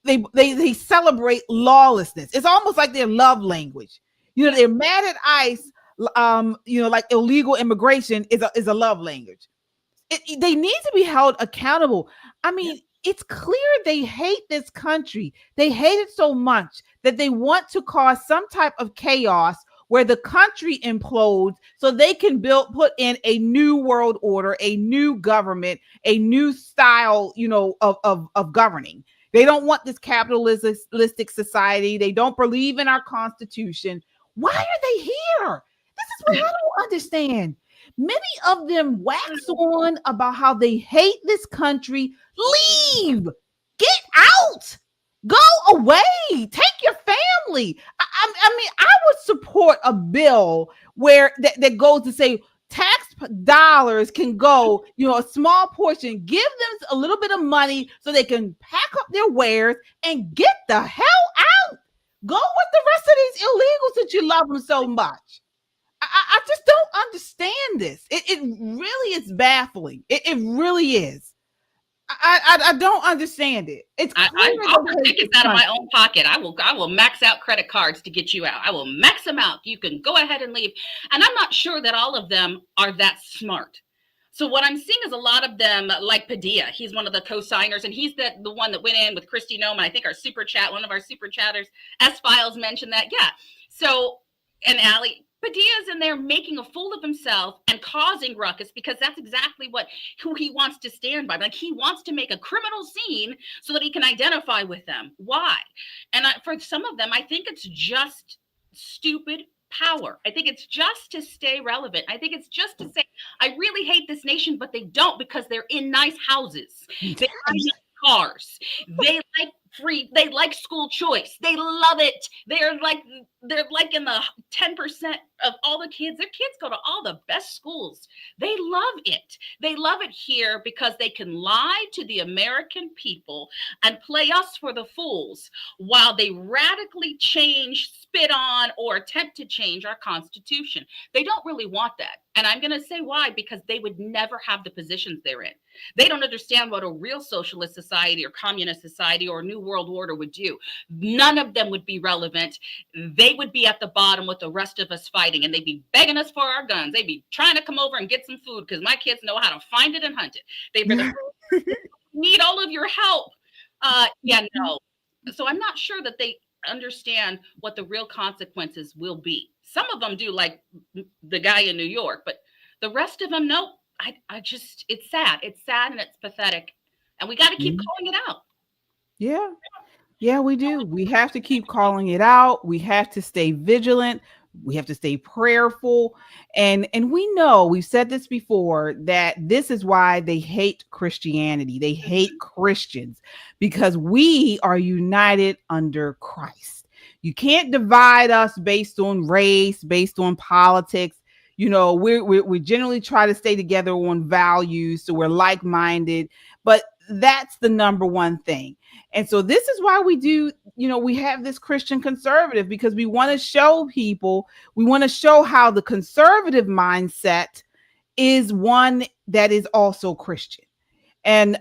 celebrate lawlessness. It's almost like their love language. They're mad at ICE. Like illegal immigration is a love language. They need to be held accountable. I mean, it's clear they hate this country. They hate it so much that they want to cause some type of chaos where the country implodes so they can put in a new world order, a new government, a new style, of governing. They don't want this capitalistic society. They don't believe in our Constitution. Why are they here? This is what I don't understand. Many of them wax on about how they hate this country. Leave. Get out. Go away. Take your family. I mean, I would support a bill where that goes to say tax dollars can go, a small portion, give them a little bit of money so they can pack up their wares and get the hell out. Go with the rest of these illegals that you love them so much. I just don't understand this. It really is baffling. It really is. I don't understand it. I'll take it out of my own pocket. I will max out credit cards to get you out. I will max them out. You can go ahead and leave. And I'm not sure that all of them are that smart. So what I'm seeing is a lot of them, like Padilla. He's one of the co-signers, and he's the one that went in with Christy Nome. I think one of our super chatters, S-Files mentioned that. Yeah. So, and Allie, Padilla's in there making a fool of himself and causing ruckus because that's exactly who he wants to stand by. Like, he wants to make a criminal scene so that he can identify with them. Why? And for some of them, I think it's just stupid power. I think it's just to stay relevant. I think it's just to say, I really hate this nation, but they don't, because they're in nice houses. They have nice cars. They like school choice. They love it. They're like in the 10% of all the kids. Their kids go to all the best schools. They love it. They love it here because they can lie to the American people and play us for the fools while they radically change, spit on, or attempt to change our Constitution. They don't really want that. And I'm going to say why, because they would never have the positions they're in. They don't understand what a real socialist society or communist society or new world order would do. None of them would be relevant. They would be at the bottom with the rest of us fighting, and they'd be begging us for our guns. They'd be trying to come over and get some food because my kids know how to find it and hunt it. They need all of your help. No. So I'm not sure that they understand what the real consequences will be. Some of them do, like the guy in New York, but the rest of them, no. It's sad. It's sad and it's pathetic. And we got to keep calling it out. Yeah. Yeah, we do. We have to keep calling it out. We have to stay vigilant. We have to stay prayerful. And we know, we've said this before, that this is why they hate Christianity. They hate Christians because we are united under Christ. You can't divide us based on race, based on politics. We generally try to stay together on values, so we're like-minded, but that's the number one thing. And so this is why we do, we have this Christian conservative, because we want to show people, we want to show how the conservative mindset is one that is also Christian. And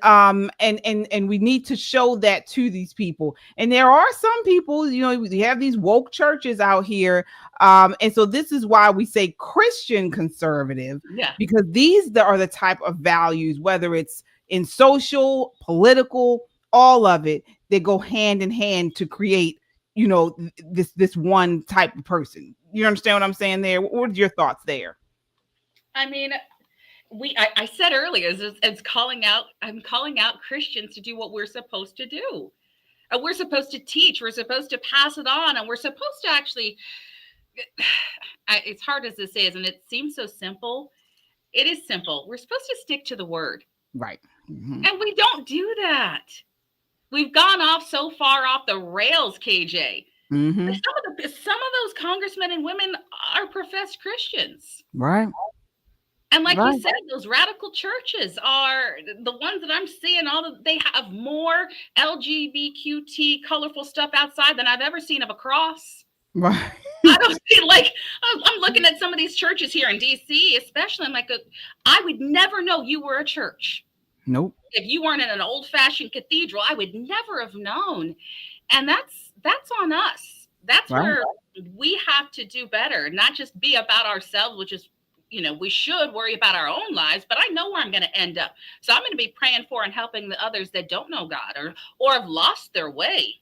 we need to show that to these people. And there are some people, we have these woke churches out here. And so this is why we say Christian conservative, because these are the type of values, whether it's in social, political, all of it, they go hand in hand to create, this one type of person. You understand what I'm saying there? What are your thoughts there? I mean, I said earlier, it's calling out. I'm calling out Christians to do what we're supposed to do. We're supposed to teach. We're supposed to pass it on, and we're supposed to actually. It's hard as this is, and it seems so simple. It is simple. We're supposed to stick to the word, right? Mm-hmm. And we don't do that. We've gone off so far off the rails, KJ. Mm-hmm. Some of those congressmen and women are professed Christians, right? And like you said, those radical churches are the ones that I'm seeing. They have more LGBTQ colorful stuff outside than I've ever seen of a cross. Right. I don't see, I'm looking at some of these churches here in DC, especially. I'm like, I would never know you were a church. Nope. If you weren't in an old-fashioned cathedral, I would never have known. And that's on us. That's where we have to do better, not just be about ourselves, which is, we should worry about our own lives, but I know where I'm going to end up. So I'm going to be praying for and helping the others that don't know God or have lost their way,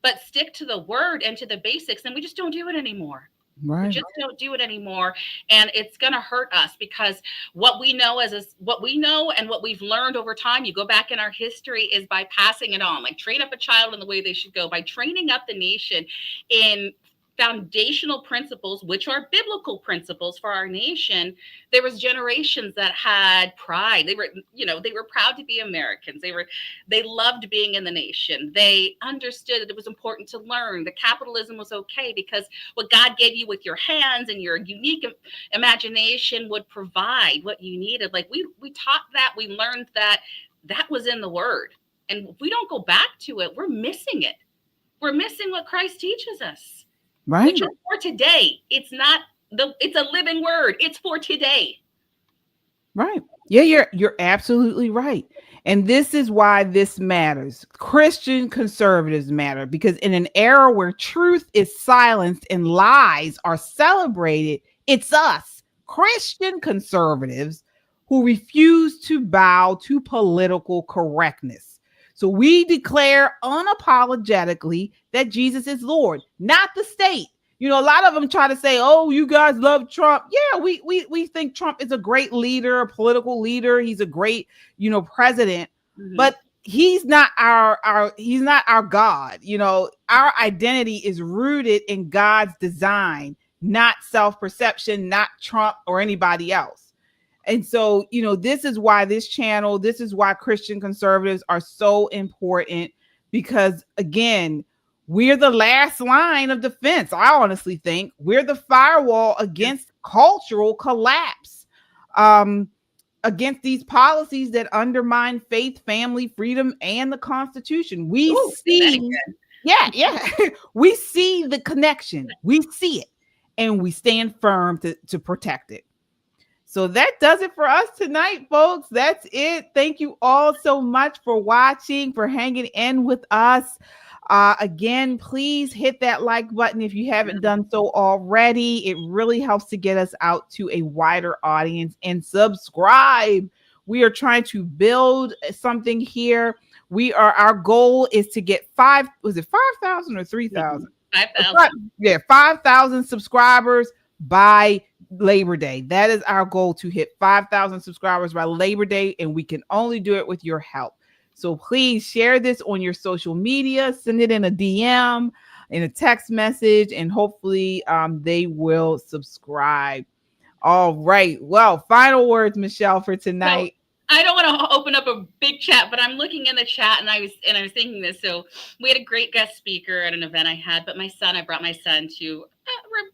but stick to the word and to the basics. And we just don't do it anymore. Right. We just don't do it anymore, and it's going to hurt us because what we know and what we've learned over time, you go back in our history, is by passing it on. Like, train up a child in the way they should go, by training up the nation in foundational principles, which are biblical principles for our nation. There was generations that had pride. They were proud to be Americans. They loved being in the nation. They understood that it was important to learn that capitalism was okay because what God gave you with your hands and your unique imagination would provide what you needed. Like, we taught that, we learned that was in the Word. And if we don't go back to it, we're missing it. We're missing what Christ teaches us. Right. Which is for today. It's a living word. It's for today. Right. Yeah, you're absolutely right. And this is why this matters. Christian conservatives matter, because in an era where truth is silenced and lies are celebrated, it's us, Christian conservatives, who refuse to bow to political correctness. So we declare unapologetically that Jesus is Lord, not the state. You know, a lot of them try to say, oh, you guys love Trump. Yeah, we think Trump is a great leader, a political leader. He's a great, president, but he's not he's not our God. You know, our identity is rooted in God's design, not self-perception, not Trump or anybody else. And so, this is why this is why Christian conservatives are so important, because again, we're the last line of defense. I honestly think we're the firewall against cultural collapse, against these policies that undermine faith, family, freedom, and the Constitution. We see the connection. We see it, and we stand firm to protect it. So that does it for us tonight, folks. That's it. Thank you all so much for watching, for hanging in with us. Again, please hit that like button if you haven't done so already. It really helps to get us out to a wider audience, and subscribe. We are trying to build something here. Our goal is to get 5,000 or 3,000? 5,000. Yeah, 5,000 subscribers by Labor Day. That is our goal, to hit 5,000 subscribers by Labor Day, and we can only do it with your help. So please share this on your social media, send it in a DM, in a text message, and hopefully they will subscribe. All right. Well, final words, Michelle, for tonight. I don't want to open up a big chat, but I'm looking in the chat and I was thinking this. So we had a great guest speaker at an event I had, but I brought my son to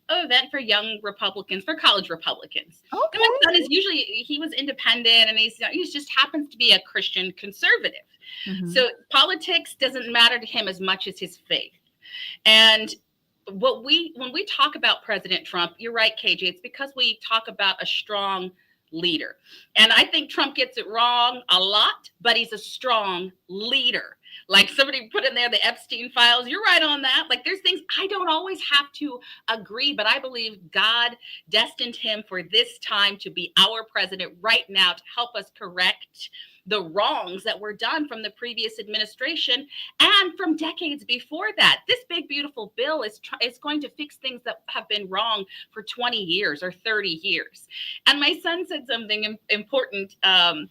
an event for young Republicans, for college Republicans. Okay. And my son he was independent, and he just happens to be a Christian conservative. Mm-hmm. So politics doesn't matter to him as much as his faith. And when we talk about President Trump, you're right, KJ, it's because we talk about a strong leader. And I think Trump gets it wrong a lot, but he's a strong leader. Like somebody put in there the Epstein files. You're right on that. Like, there's things I don't always have to agree, but I believe God destined him for this time to be our president right now, to help us correct the wrongs that were done from the previous administration and from decades before that. This big, beautiful bill is going to fix things that have been wrong for 20 years or 30 years. And my son said something important.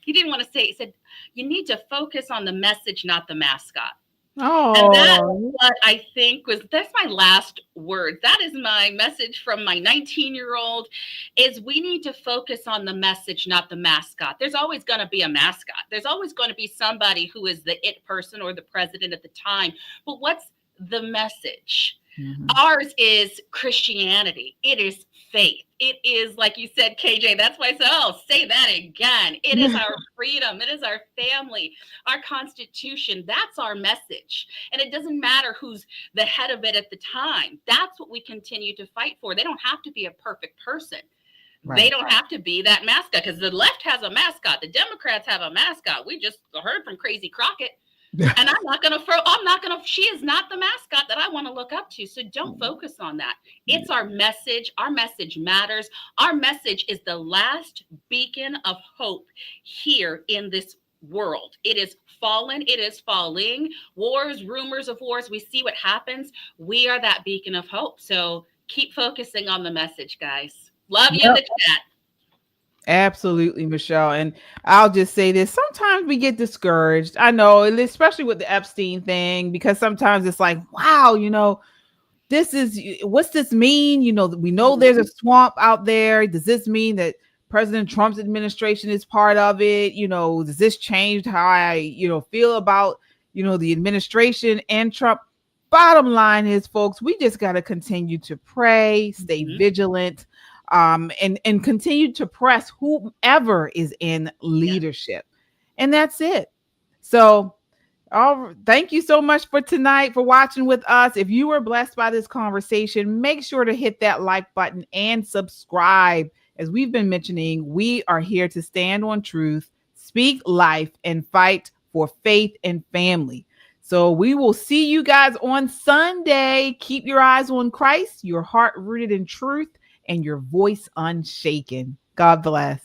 He didn't want to say, he said, you need to focus on the message, not the mascot. Oh, and that's what I think that's my last word. That is my message from my 19-year-old, is we need to focus on the message, not the mascot. There's always going to be a mascot. There's always going to be somebody who is the it person or the president at the time. But what's the message? Mm-hmm. Ours is Christianity. It is faith. It is, like you said, KJ, that's why I said, say that again. It is our freedom. It is our family, our Constitution. That's our message. And it doesn't matter who's the head of it at the time. That's what we continue to fight for. They don't have to be a perfect person. Right. They don't have to be that mascot, because the left has a mascot. The Democrats have a mascot. We just heard from Crazy Crocket. And she is not the mascot that I want to look up to. So don't focus on that. It's our message. Our message matters. Our message is the last beacon of hope here in this world. It is fallen. It is falling. Wars, rumors of wars. We see what happens. We are that beacon of hope. So keep focusing on the message, guys. Love you in the chat. Absolutely, Michelle. And I'll just say this. Sometimes we get discouraged. I know, especially with the Epstein thing, because sometimes it's like, wow, what's this mean? We know there's a swamp out there. Does this mean that President Trump's administration is part of it? Does this change how I, feel about, the administration and Trump? Bottom line is, folks, we just got to continue to pray, stay vigilant, and continue to press whomever is in leadership. And that's it. So, thank you so much for tonight, for watching with us. If you were blessed by this conversation, make sure to hit that like button and subscribe. As we've been mentioning, we are here to stand on truth, speak life, and fight for faith and family. So we will see you guys on Sunday. Keep your eyes on Christ, your heart rooted in truth, and your voice unshaken. God bless.